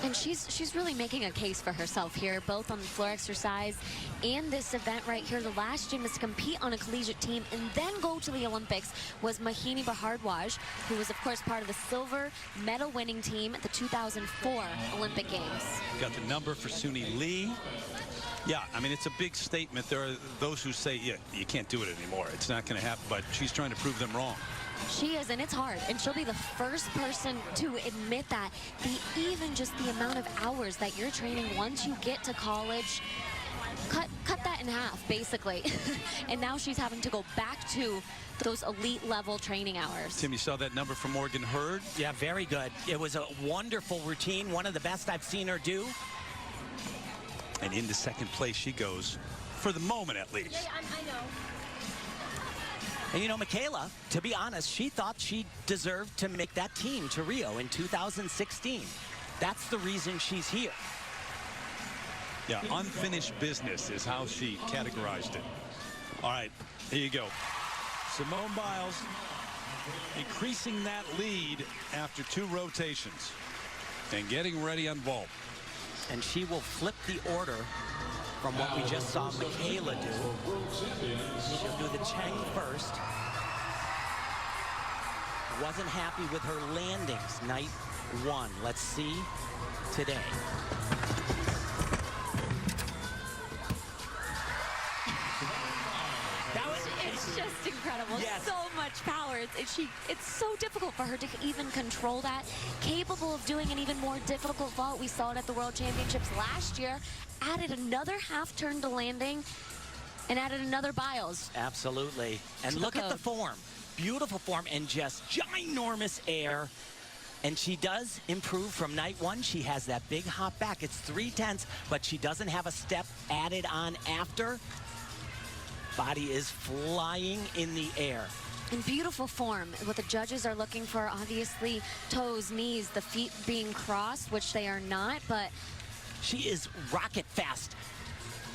And she's really making a case for herself here, both on the floor exercise and this event right here. The last gymnast to compete on a collegiate team and then go to the Olympics was Mahini Bhardwaj, who was, of course, part of the silver medal winning team at the 2004 Olympic Games. Got the number for Suni Lee. Yeah, I mean, it's a big statement. There are those who say, yeah, you can't do it anymore. It's not going to happen, but she's trying to prove them wrong. She is, and it's hard, and she'll be the first person to admit that. Even just the amount of hours that you're training once you get to college, cut that in half, basically. And now she's having to go back to those elite level training hours. Tim, you saw that number from Morgan Hurd? Yeah, very good. It was a wonderful routine, one of the best I've seen her do. And into second place she goes, for the moment at least. Yeah, I know. And you know, Michaela, to be honest, she thought she deserved to make that team to Rio in 2016. That's the reason she's here. Yeah, unfinished business is how she categorized it. All right, here you go. Simone Biles increasing that lead after 2 rotations and getting ready on vault. And she will flip the order from what we just saw Michaela do. She'll do the Cheng first. Wasn't happy with her landings night 1. Let's see today. It's just incredible. Yes. So much power. It's so difficult for her to even control that. Capable of doing an even more difficult vault. We saw it at the World Championships last year. Added another half turn to landing and added another Biles. Absolutely. And look at the form. Beautiful form and just ginormous air. And she does improve from night one. She has that big hop back. It's 3/10, but she doesn't have a step added on after. Body is flying in the air. In beautiful form. What the judges are looking for, obviously, toes, knees, the feet being crossed, which they are not, but she is rocket fast,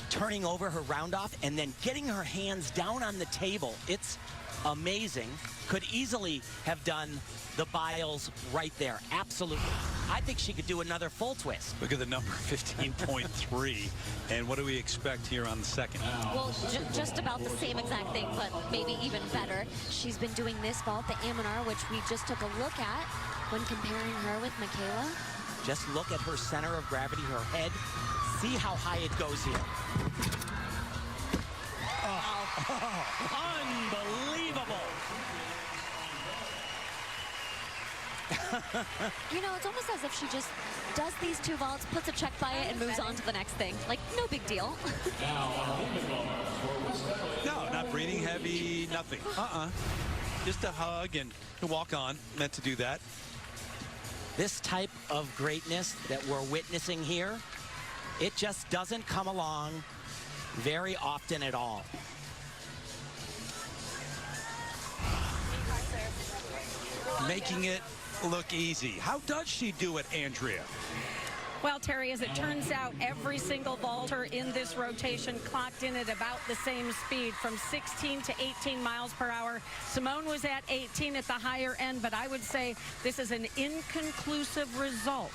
turning over her round off and then getting her hands down on the table. It's amazing. Could easily have done the biles right there. Absolutely. I think she could do another full twist. Look at the number, 15.3. And what do we expect here on the second? well, just about the same exact thing, but maybe even better. She's been doing this vault, the Aminar, which we just took a look at when comparing her with Michaela. Just look at her center of gravity, her head. See how high it goes here. Unbelievable. You know, it's almost as if she just does these two vaults, puts a check by it, and moves on to the next thing. Like, no big deal. No, not breathing heavy, nothing. Just a hug and walk on. Meant to do that. This type of greatness that we're witnessing here, it just doesn't come along very often at all. Making it look easy. How does she do it, Andrea? Well, Terry, as it turns out, every single vaulter in this rotation clocked in at about the same speed, from 16 to 18 miles per hour. Simone was at 18 at the higher end, but I would say this is an inconclusive result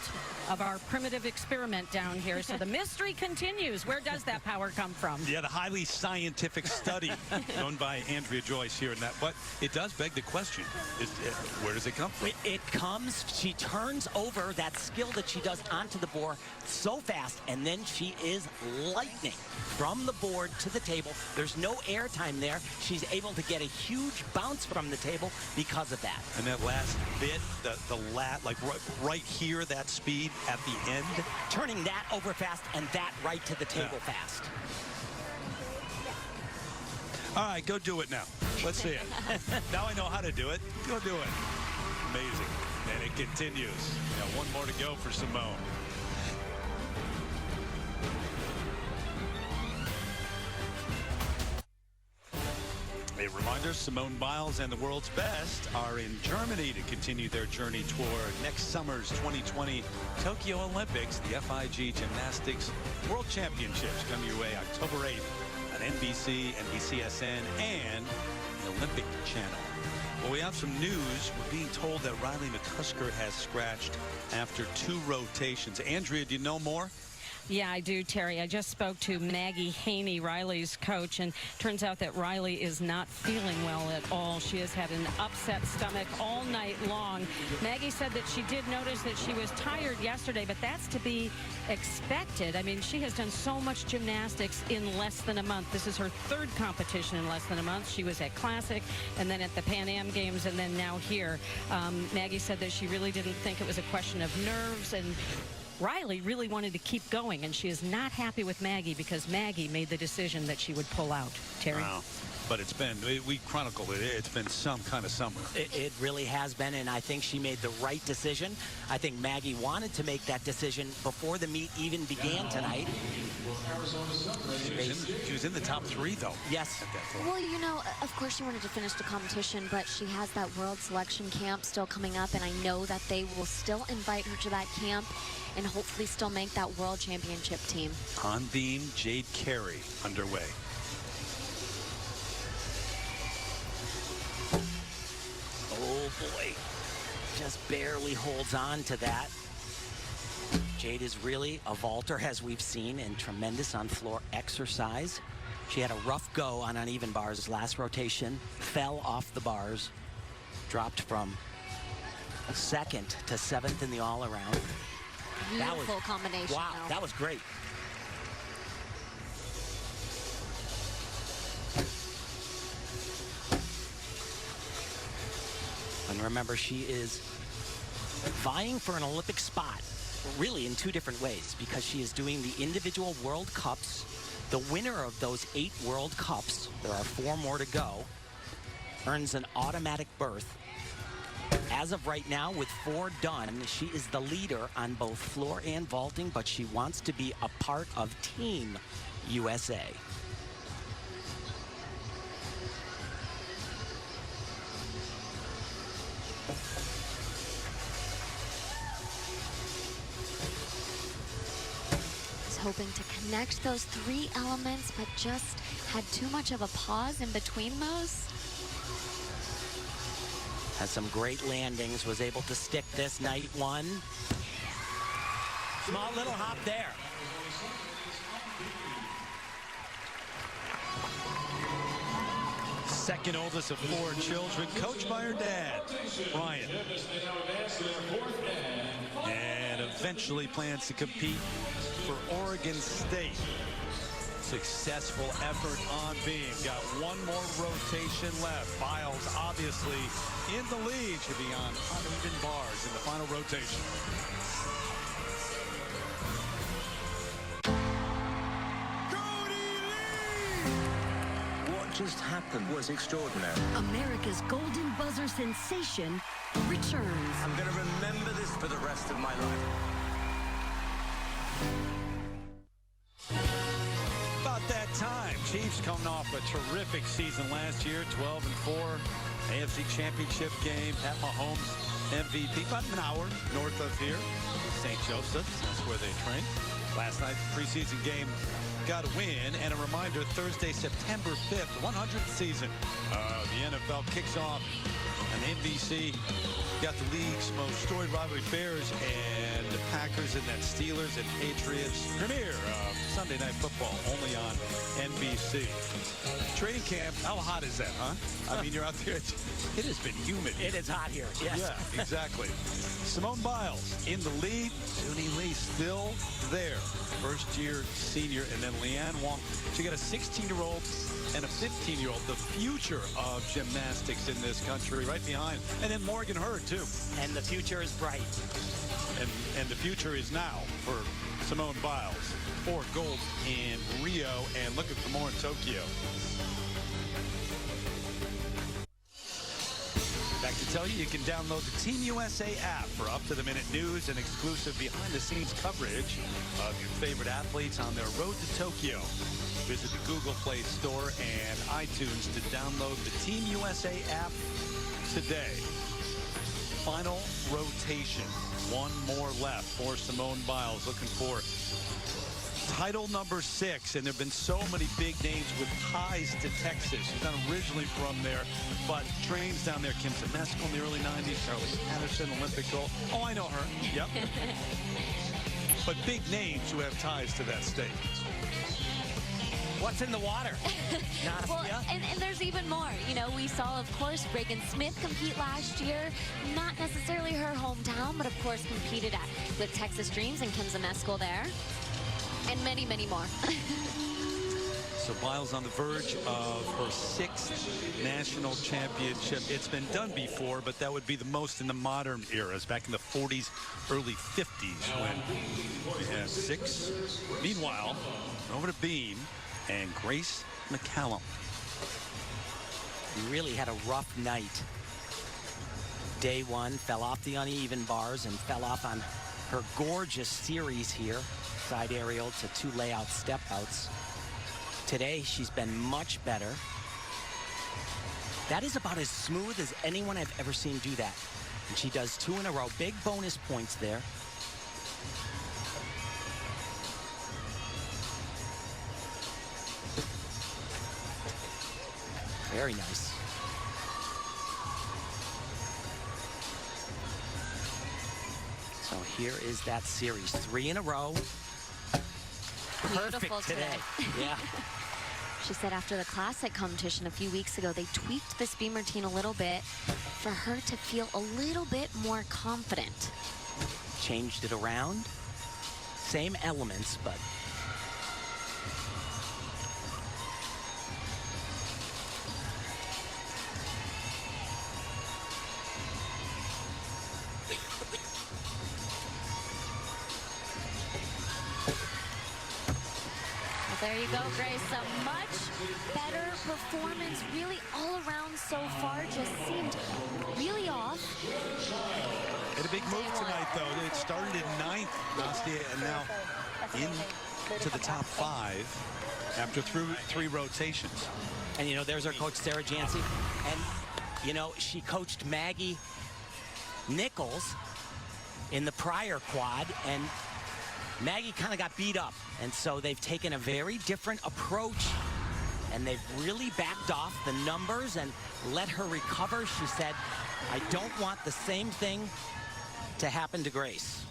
of our primitive experiment down here. So the mystery continues. Where does that power come from? Yeah, the highly scientific study done by Andrea Joyce here in that. But it does beg the question, where does it come from? It comes, she turns over that skill that she does onto the board so fast, and then she is lightning from the board to the table. There's no air time there. She's able to get a huge bounce from the table because of that. And that last bit, like right here, that speed at the end. Turning that over fast and that right to the table fast. All right, go do it now. Let's see it. Now I know how to do it. Go do it. Amazing. And it continues. One more to go for Simone. A reminder, Simone Biles and the world's best are in Germany to continue their journey toward next summer's 2020 Tokyo Olympics. The FIG Gymnastics World Championships come your way October 8th on NBC, NBCSN, and the Olympic Channel. Well, we have some news. We're being told that Riley McCusker has scratched after 2 rotations. Andrea, do you know more? Yeah, I do, Terry. I just spoke to Maggie Haney, Riley's coach, and turns out that Riley is not feeling well at all. She has had an upset stomach all night long. Maggie said that she did notice that she was tired yesterday, but that's to be expected. I mean, she has done so much gymnastics in less than a month. This is her 3rd competition in less than a month. She was at Classic and then at the Pan Am Games and then now here. Maggie said that she really didn't think it was a question of nerves, and Riley really wanted to keep going, and she is not happy with Maggie because Maggie made the decision that she would pull out. Terry? Wow. But it's been, we chronicled it, it's been some kind of summer. It really has been, and I think she made the right decision. I think Maggie wanted to make that decision before the meet even began tonight. She was in the top 3, though. Yes. At that point. Well, you know, of course she wanted to finish the competition, but she has that world selection camp still coming up, and I know that they will still invite her to that camp and hopefully still make that world championship team. On beam, Jade Carey underway. Oh boy, just barely holds on to that. Jade is really a vaulter, as we've seen, and tremendous on floor exercise. She had a rough go on uneven bars last rotation, fell off the bars, dropped from 2nd to 7th in the all-around. Beautiful combination. Wow, though. that was great. And remember, she is vying for an Olympic spot, really in 2 different ways, because she is doing the individual World Cups. The winner of those 8 World Cups, there are 4 more to go, earns an automatic berth As of right now, with 4 done, she is the leader on both floor and vaulting, but she wants to be a part of Team USA. Hoping to connect those 3 elements, but just had too much of a pause in between those. Has some great landings, was able to stick this night 1. Small little hop there. Second oldest of 4 children, coached by her dad, Brian. And eventually plans to compete for Oregon State. Successful effort on beam. Got 1 more rotation left. Biles obviously in the lead. Should be on uneven bars in the final rotation. What just happened was extraordinary. America's golden buzzer sensation returns. I'm going to remember this for the rest of my life. About that time. Chiefs coming off a terrific season last year, 12-4, AFC Championship game. Pat Mahomes MVP, about an hour north of here, St. Joseph's. That's where they train. Last night's preseason game got a win, and a reminder, Thursday, September 5th, 100th season. The NFL kicks off on NBC. Got the league's most storied rivalry, Bears and the Packers, and then Steelers and Patriots. Premiere of Sunday Night Football, only on NBC. Training camp, how hot is that, huh? I mean, you're out there, it has been humid. It is hot here, yes. Yeah, exactly. Simone Biles in the lead. Suni Lee still there. First-year senior, and then Leanne Wong. She got a 16-year-old and a 15-year-old, the future of gymnastics in this country, right behind. And then Morgan Hurd, too. And the future is bright. And the future is now for Simone Biles. 4 gold in Rio, and looking for more in Tokyo. Back to tell you, you can download the Team USA app for up-to-the-minute news and exclusive behind-the-scenes coverage of your favorite athletes on their road to Tokyo. Visit the Google Play Store and iTunes to download the Team USA app today. Final rotation. 1 more left for Simone Biles, looking for title number 6, and there have been so many big names with ties to Texas. She's not originally from there, but trains down there. Kim Zemesco in the early 90s, Charlie Patterson, Olympic gold. Oh, I know her. Yep. But big names who have ties to that state. What's in the water? Well, and there's even more. You know, we saw, of course, Reagan Smith compete last year. Not necessarily her hometown, but of course competed with Texas Dreams and Kim Zemesco there. And many, many more. So Biles on the verge of her 6th national championship. It's been done before, but that would be the most in the modern eras, back in the 40s, early 50s, when we had 6. Meanwhile, over to Beam and Grace McCallum. He really had a rough night. Day 1, fell off the uneven bars and fell off on her gorgeous series here. Side aerial to 2 layout step outs. Today, she's been much better. That is about as smooth as anyone I've ever seen do that. And she does 2 in a row. Big bonus points there. Very nice. So here is that series. 3 in a row. Beautiful Perfect today. Yeah. She said after the classic competition a few weeks ago, they tweaked this beam routine a little bit for her to feel a little bit more confident. Changed it around. Same elements, but There you go, Grace. A much better performance really all around so far. Just seemed really off. And a big move tonight, though. It started in 9th, Nastia, and now into the top 5 after three rotations. And, you know, there's our coach, Sarah Jancy. And, you know, she coached Maggie Nichols in the prior quad, and Maggie kind of got beat up. And so they've taken a very different approach, and they've really backed off the numbers and let her recover. She said, I don't want the same thing to happen to Grace.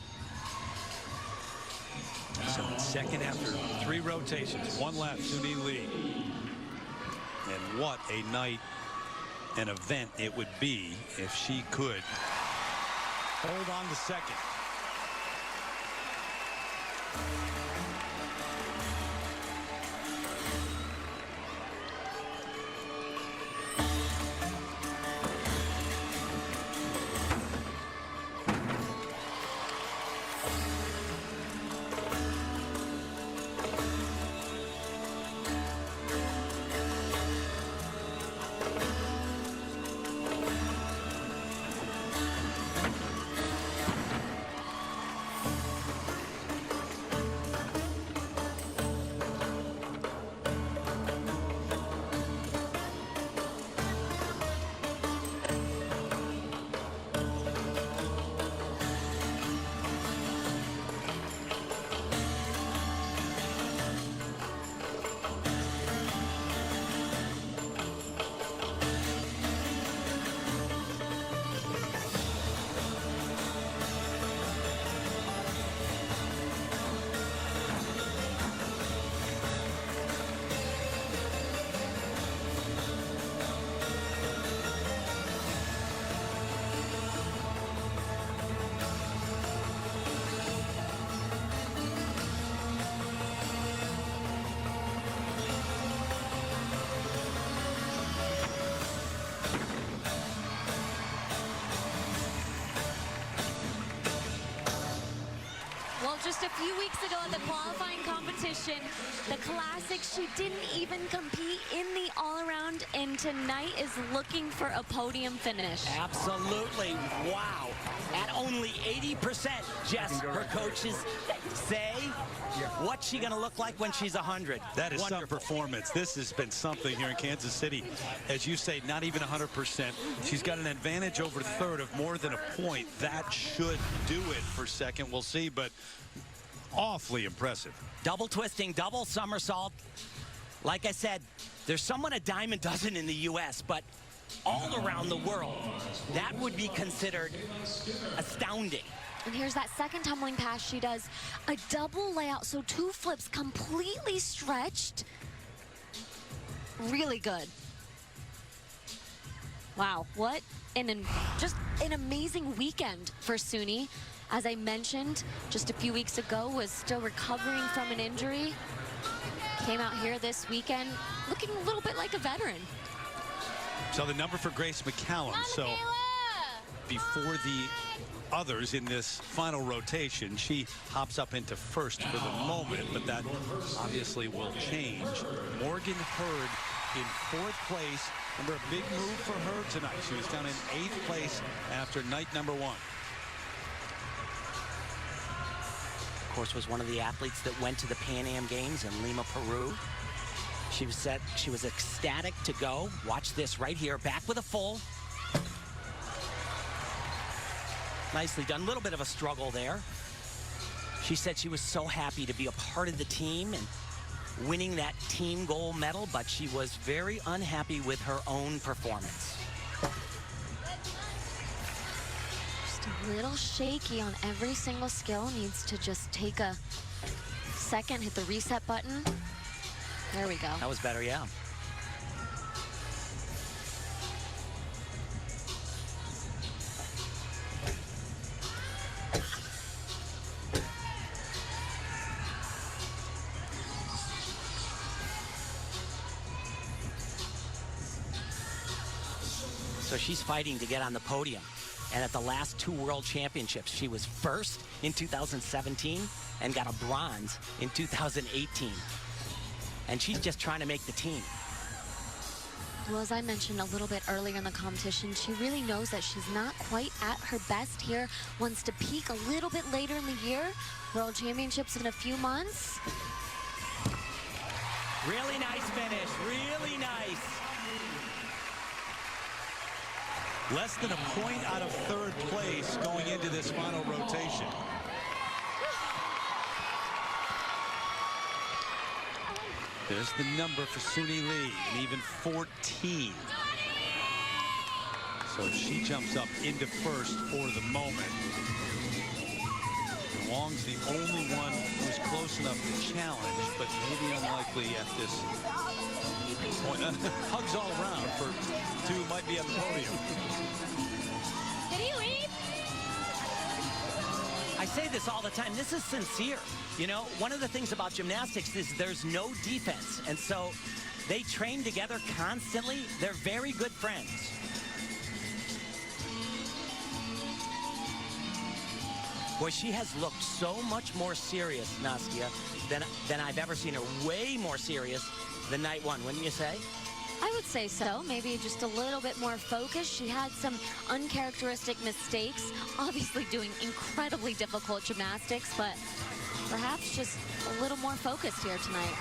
So it's second after 3 rotations, 1 left, Suni Lee. And what a night, an event it would be if she could hold on to second. Just a few weeks ago at the qualifying competition, the classic, she didn't even compete in the all-around, and tonight is looking for a podium finish. Absolutely. Wow. At only 80%, Jess, her coaches say, what's she going to look like when she's 100? That is some performance. This has been something here in Kansas City. As you say, not even 100%. She's got an advantage over third of more than a point. That should do it for second. We'll see, but awfully impressive. Double twisting, double somersault. Like I said, there's someone a dime a dozen in the U.S., but all around the world, that would be considered astounding. And here's that second tumbling pass. She does a double layout, so 2 flips completely stretched. Really good. Wow, what just an amazing weekend for Suni. As I mentioned just a few weeks ago, was still recovering from an injury. Came out here this weekend looking a little bit like a veteran. So the number for Grace McCallum. So before the others in this final rotation, she hops up into first for the moment, but that obviously will change. Morgan Hurd in 4th place. Remember, a big move for her tonight. She was down in 8th place after night number 1. Of course, was one of the athletes that went to the Pan Am Games in Lima, Peru. She was ecstatic to go. Watch this right here, back with a full. Nicely done, a little bit of a struggle there. She said she was so happy to be a part of the team and winning that team gold medal, but she was very unhappy with her own performance. A little shaky on every single skill. Needs to just take a second, hit the reset button. There we go. That was better, yeah. So she's fighting to get on the podium. And at the last 2 World Championships, she was first in 2017 and got a bronze in 2018. And she's just trying to make the team. Well, as I mentioned a little bit earlier in the competition, she really knows that she's not quite at her best here, wants to peak a little bit later in the year. World Championships in a few months. Really nice finish, really nice. Less than a point out of third place going into this final rotation. There's the number for Suni Lee, and even 14. So she jumps up into first for the moment. And Wong's the only one who's close enough to challenge, but maybe unlikely at this point. Hugs all around for two who might be on the podium. Did he leave? I say this all the time. This is sincere. You know, one of the things about gymnastics is there's no defense. And so they train together constantly. They're very good friends. Boy, she has looked so much more serious, Nastya, than I've ever seen her. Way more serious than night one, wouldn't you say? I would say so. Maybe just a little bit more focused. She had some uncharacteristic mistakes, obviously doing incredibly difficult gymnastics, but perhaps just a little more focused here tonight.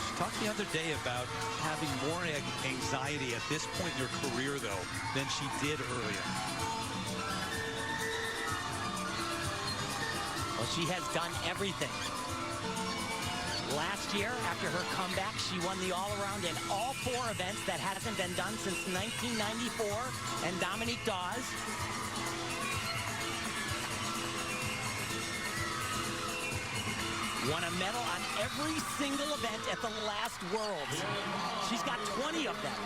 She talked the other day about having more anxiety at this point in her career, though, than she did earlier. Well, she has done everything. Last year, after her comeback, she won the all-around in all 4 events. That hasn't been done since 1994. And Dominique Dawes won a medal on every single event at the last Worlds. She's got 20 of them.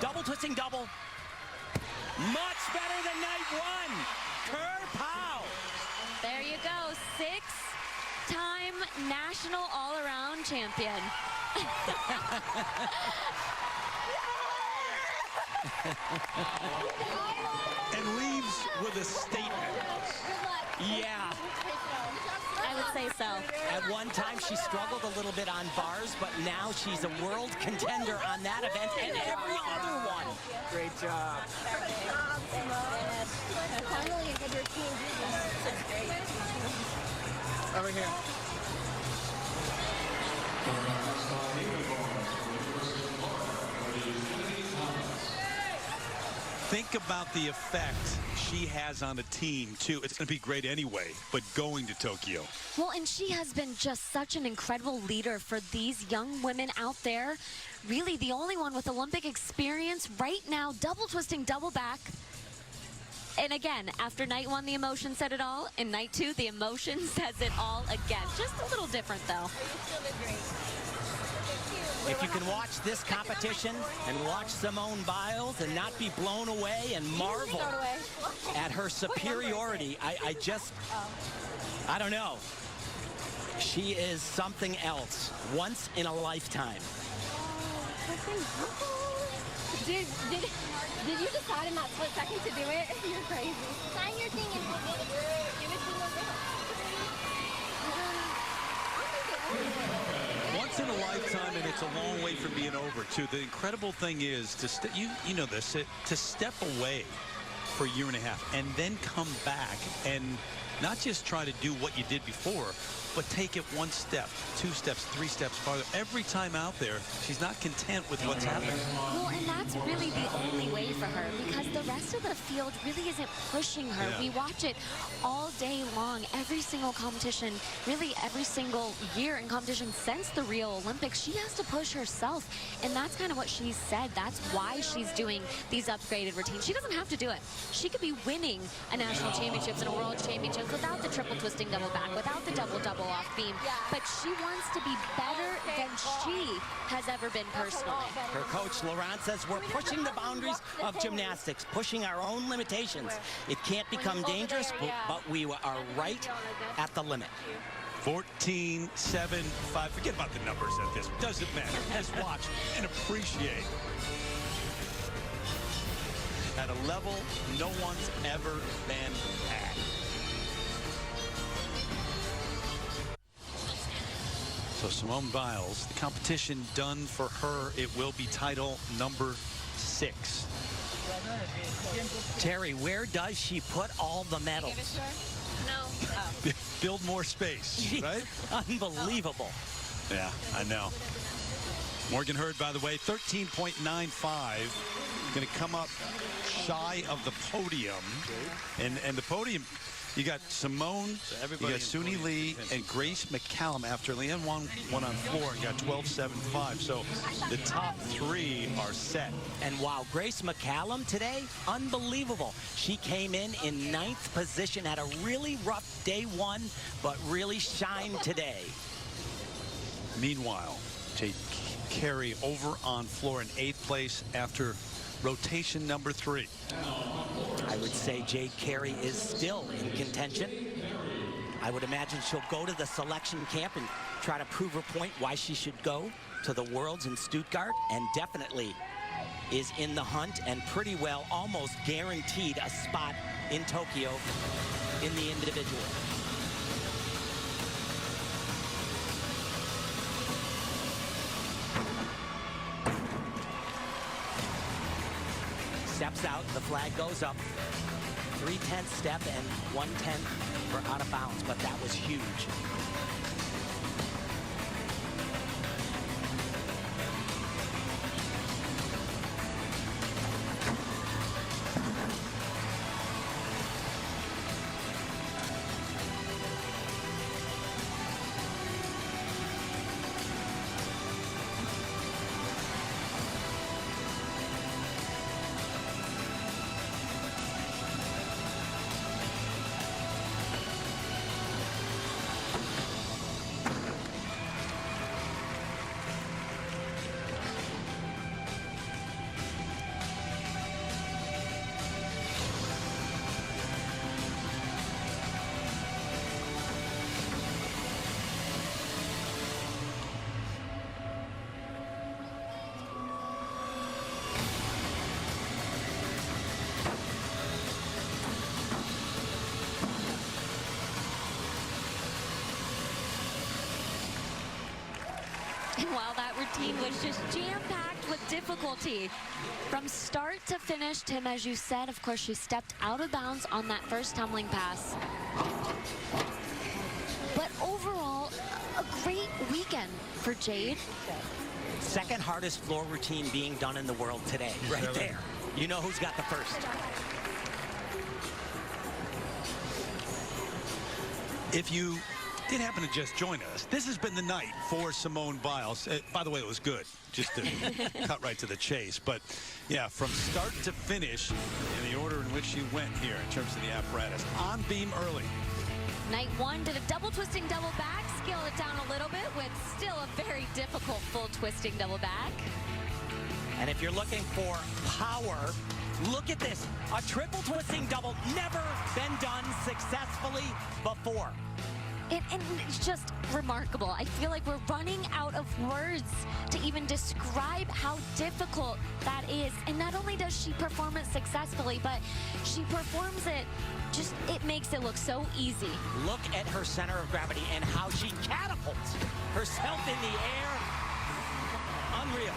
Double twisting double. Much better than night one. Kerpow. There you go, 6-time national all-around champion. And leaves with a statement. Yeah. I would say so. At one time, she struggled a little bit on bars, but now she's a world contender on that event and every other one. Great job. Over here. Think about the effect she has on a team, too. It's going to be great anyway, but going to Tokyo. Well, and she has been just such an incredible leader for these young women out there. Really the only one with Olympic experience right now, double twisting, double back. And again, after night one, the emotion said it all. In night two, the emotion says it all again. Just a little different, though. If you can watch this competition and watch Simone Biles and not be blown away and marvel at her superiority, I don't know. She is something else, once in a lifetime. Did you decide in that split second to do it? You're crazy. Sign your thing and give it to Once in a lifetime, and it's a long way from being over, too. The incredible thing is, you know this, to step away for a year and a half and then come back and not just try to do what you did before, but take it 1 step, 2 steps, 3 steps farther. Every time out there, she's not content with what's happening. Well, and that's really the only way for her, because the rest of the field really isn't pushing her. Yeah. We watch it all day long, every single competition, really every single year in competition since the Rio Olympics. She has to push herself, and that's kind of what she said. That's why she's doing these upgraded routines. She doesn't have to do it. She could be winning a national championships and a world championships without the triple twisting double back, without the double off beam, but she wants to be better than she has ever been personally. Her coach, Laurent, says we're pushing the boundaries of gymnastics, pushing our own limitations. It can't become dangerous, but we are right at the limit. 14-7-5. Forget about the numbers at this. Doesn't matter. Just watch and appreciate. At a level no one's ever been at. So Simone Biles, the competition done for her. It will be title number 6. Terry, where does she put all the medals? No. Build more space, right? Unbelievable. Yeah, I know. Morgan Hurd, by the way, 13.95. Going to come up shy of the podium. And the podium, you got Simone, you got Suni Lee, and Grace McCallum after Leanne won on floor and got 12.75. So the top 3 are set. And wow, Grace McCallum today, unbelievable. She came in 9th position, had a really rough day 1, but really shined today. Meanwhile, Jade Carey over on floor in 8th place after rotation number 3. I would say Jade Carey is still in contention. I would imagine she'll go to the selection camp and try to prove her point why she should go to the Worlds in Stuttgart, and definitely is in the hunt and pretty well almost guaranteed a spot in Tokyo in the individual. Steps out, the flag goes up. 3/10 step and 1/10 for out of bounds, but that was huge. And while that routine was just jam-packed with difficulty from start to finish, Tim, as you said, of course, she stepped out of bounds on that first tumbling pass. But overall, a great weekend for Jade. Second hardest floor routine being done in the world today, right there. You know who's got the first. If you did happen to just join us, this has been the night for Simone Biles. By the way, it was good, just to cut right to the chase. But yeah, from start to finish in the order in which she went here in terms of the apparatus. On beam early. Night 1 did a double twisting double back, scaled it down a little bit with still a very difficult full twisting double back. And if you're looking for power, look at this. A triple twisting double, never been done successfully before. And it's just remarkable. I feel like we're running out of words to even describe how difficult that is. And not only does she perform it successfully, but she performs it just, it makes it look so easy. Look at her center of gravity and how she catapults herself in the air. Unreal.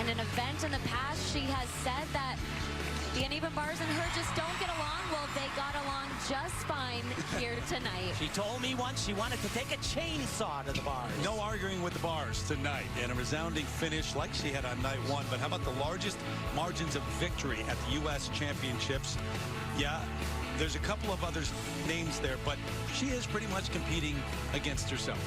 And an event in the past, she has said that the uneven bars and her just don't get along. Well, they got along just fine here tonight. She told me once she wanted to take a chainsaw to the bars. No arguing with the bars tonight, and a resounding finish like she had on night 1. But how about the largest margins of victory at the U.S. Championships? Yeah, there's a couple of other names there, but she is pretty much competing against herself.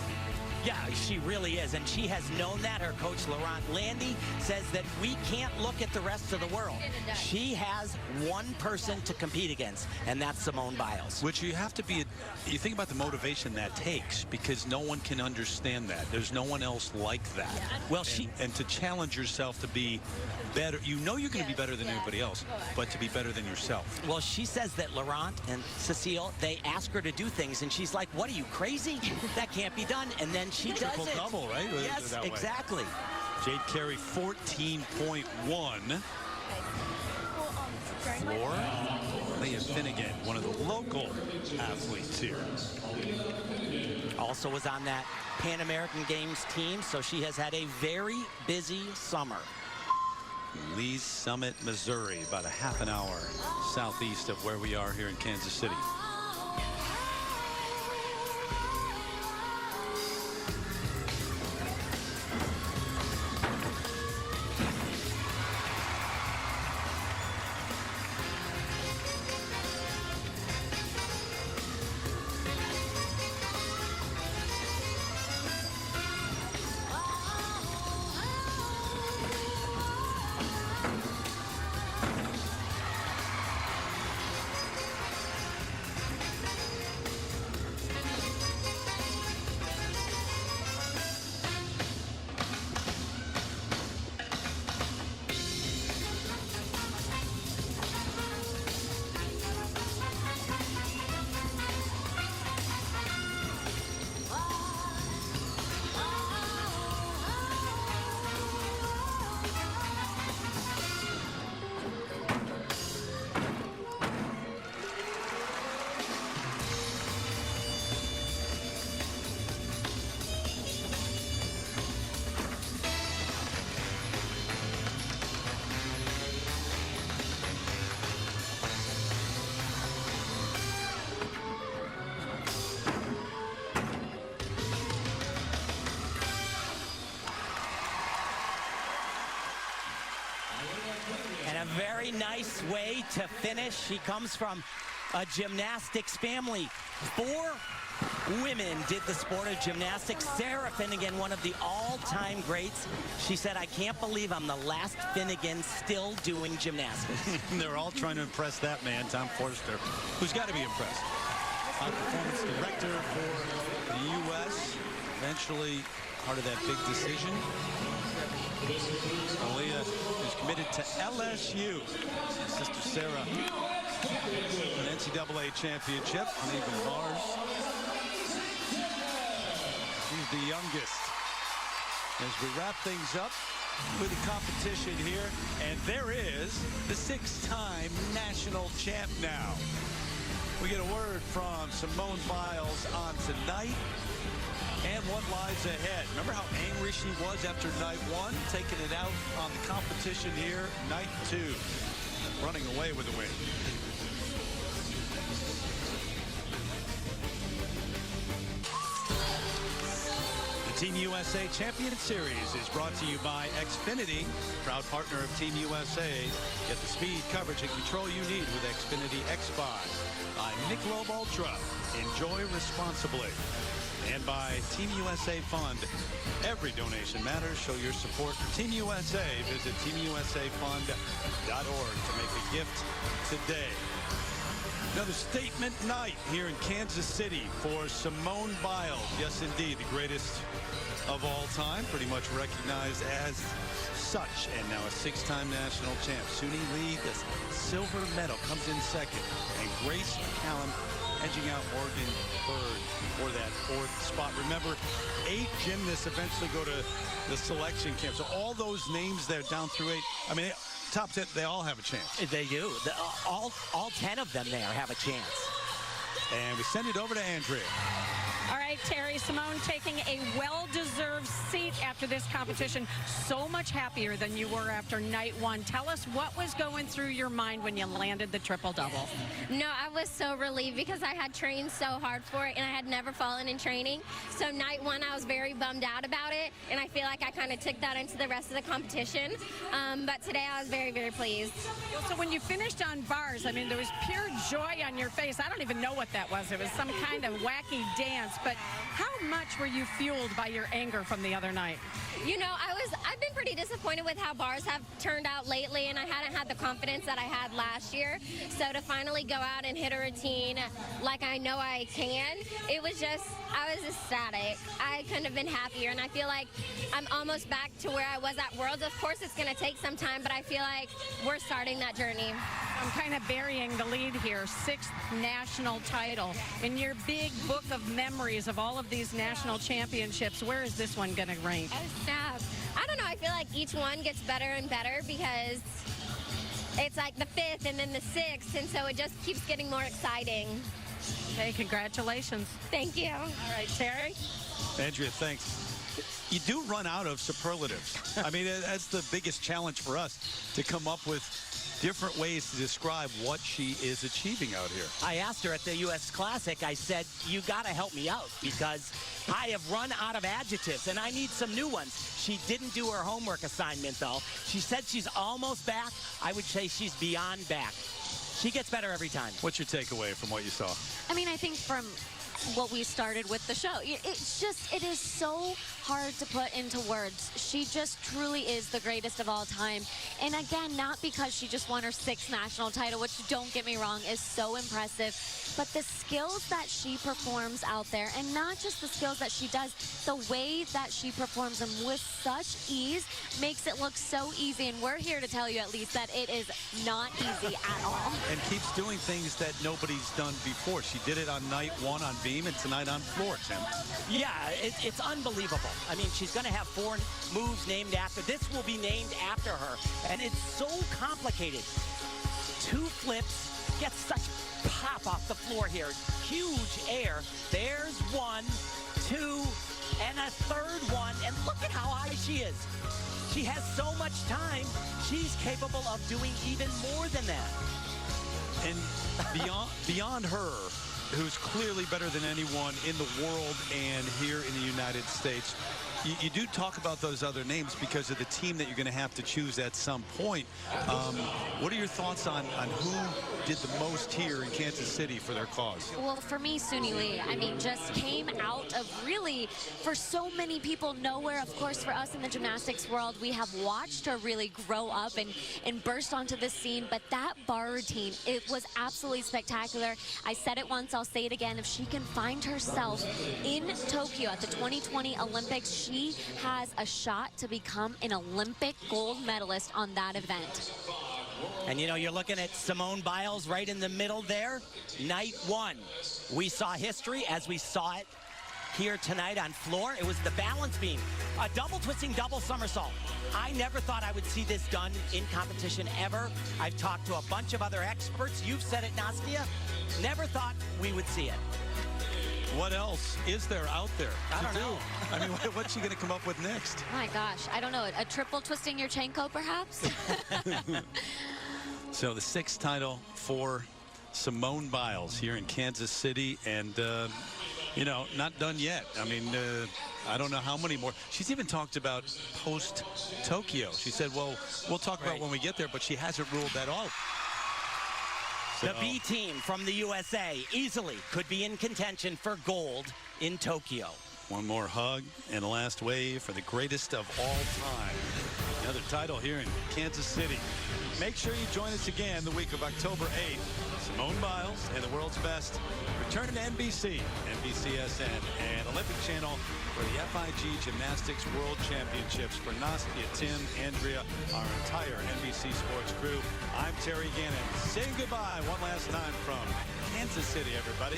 Yeah, she really is, and she has known that. Her coach, Laurent Landy, says that we can't look at the rest of the world. She has one person to compete against, and that's Simone Biles. Which you have to be, you think about the motivation that takes, because no one can understand that. There's no one else like that. Well, and to challenge yourself to be better, you know you're going to be better than anybody else, but to be better than yourself. Well, she says that Laurent and Cecile, they ask her to do things, and she's like, what are you, crazy? That can't be done. And then she does it. Double, right? Yes, exactly. Jade Carey, 14.1. Floor. Leah Finnegan, one of the local athletes here. Also was on that Pan American Games team, so she has had a very busy summer. Lee's Summit, Missouri, about a half an hour southeast of where we are here in Kansas City. And a very nice way to finish. She comes from a gymnastics family. 4 women did the sport of gymnastics. Sarah Finnegan, one of the all-time greats. She said, I can't believe I'm the last Finnegan still doing gymnastics. They're all trying to impress that man, Tom Forster, who's got to be impressed. Our performance director for the U.S., eventually part of that big decision. Aaliyah is committed to LSU. Sister Sarah, an NCAA championship, uneven bars. She's the youngest. As we wrap things up with the competition here, and there is the 6-time national champ now. We get a word from Simone Biles on tonight and what lies ahead. Remember how angry she was after night 1, taking it out on the competition here, night 2, running away with the win. The Team USA Champion Series is brought to you by Xfinity, proud partner of Team USA. Get the speed, coverage, and control you need with Xfinity X5. By Michelob Ultra, enjoy responsibly. And by Team USA Fund. Every donation matters. Show your support for Team USA. Visit teamusafund.org to make a gift today. Another statement night here in Kansas City for Simone Biles. Yes, indeed, the greatest of all time, pretty much recognized as such, and now a 6-time national champ. Suni Lee, the silver medal, comes in second, and Grace McCallum edging out Morgan third for that 4th spot. Remember, 8 gymnasts eventually go to the selection camp. So all those names there down through 8, I mean, top 10, they all have a chance. They do. All 10 of them there have a chance. And we send it over to Andrea. All right, Terry, Simone taking a well-deserved seat after this competition. So much happier than you were after night 1. Tell us what was going through your mind when you landed the triple-double. No, I was so relieved because I had trained so hard for it and I had never fallen in training. So night 1, I was very bummed out about it, and I feel like I kind of took that into the rest of the competition. But today I was very, very pleased. So when you finished on bars, I mean, there was pure joy on your face. I don't even know what that was. It was some kind of wacky dance. But how much were you fueled by your anger from the other night? You know, I've been pretty disappointed with how bars have turned out lately, and I hadn't had the confidence that I had last year. So to finally go out and hit a routine like I know I can, it was just, I was ecstatic. I couldn't have been happier, and I feel like I'm almost back to where I was at Worlds. Of course, it's going to take some time, but I feel like we're starting that journey. I'm kind of burying the lead here. 6th national title. In your big book of memories of all of these national championships, where is this one going to rank? I don't know. I feel like each one gets better and better because it's like the 5th and then the 6th, and so it just keeps getting more exciting. Hey, congratulations. Thank you. All right, Terry. Andrea, thanks. You do run out of superlatives. I mean, that's the biggest challenge for us, to come up with different ways to describe what she is achieving out here. I asked her at the U.S. Classic, I said, you got to help me out because I have run out of adjectives and I need some new ones. She didn't do her homework assignment, though. She said she's almost back. I would say she's beyond back. She gets better every time. What's your takeaway from what you saw? I mean, I think from what we started with the show, it's just, it is so hard to put into words. She just truly is the greatest of all time. And again, not because she just won her 6th national title, which, don't get me wrong, is so impressive, but the skills that she performs out there, and not just the skills that she does, the way that she performs them with such ease makes it look so easy. And we're here to tell you at least that it is not easy at all. And keeps doing things that nobody's done before. She did it on night 1 on beam and tonight on floor, Tim. Yeah, it's unbelievable. I mean, she's going to have 4 moves named after. This will be named after her. And it's so complicated. 2 flips, gets such pop off the floor here. Huge air. There's 1, 2, and a 3rd one. And look at how high she is. She has so much time. She's capable of doing even more than that. And beyond her, who's clearly better than anyone in the world and here in the United States, you do talk about those other names because of the team that you're going to have to choose at some point. What are your thoughts on who did the most here in Kansas City for their cause? Well, for me, Suni Lee, I mean, just came out of really, for so many people, nowhere. Of course, for us in the gymnastics world, we have watched her really grow up and burst onto the scene. But that bar routine, it was absolutely spectacular. I said it once, I'll say it again. If she can find herself in Tokyo at the 2020 Olympics, she has a shot to become an Olympic gold medalist on that event. And, you know, you're looking at Simone Biles right in the middle there. Night 1. We saw history as we saw it here tonight on floor. It was the balance beam. A double twisting, double somersault. I never thought I would see this done in competition ever. I've talked to a bunch of other experts. You've said it, Nastia. Never thought we would see it. What else is there out there I to don't do? know. I mean, what's she going to come up with next? Oh my gosh, I don't know. A triple twisting your Yurchenko, perhaps? So the 6th title for Simone Biles here in Kansas City, and you know, not done yet. I mean, I don't know how many more. She's even talked about post-Tokyo. She said, well, we'll talk about when we get there, but she hasn't ruled that out. So, the B team from the USA easily could be in contention for gold in Tokyo. One more hug and a last wave for the greatest of all time. Another title here in Kansas City. Make sure you join us again the week of October 8th. Simone Biles and the world's best return to NBC, NBCSN, and Olympic Channel for the FIG Gymnastics World Championships. For Nastia, Tim, Andrea, our entire NBC Sports crew, I'm Terry Gannon saying goodbye one last time from Kansas City, everybody.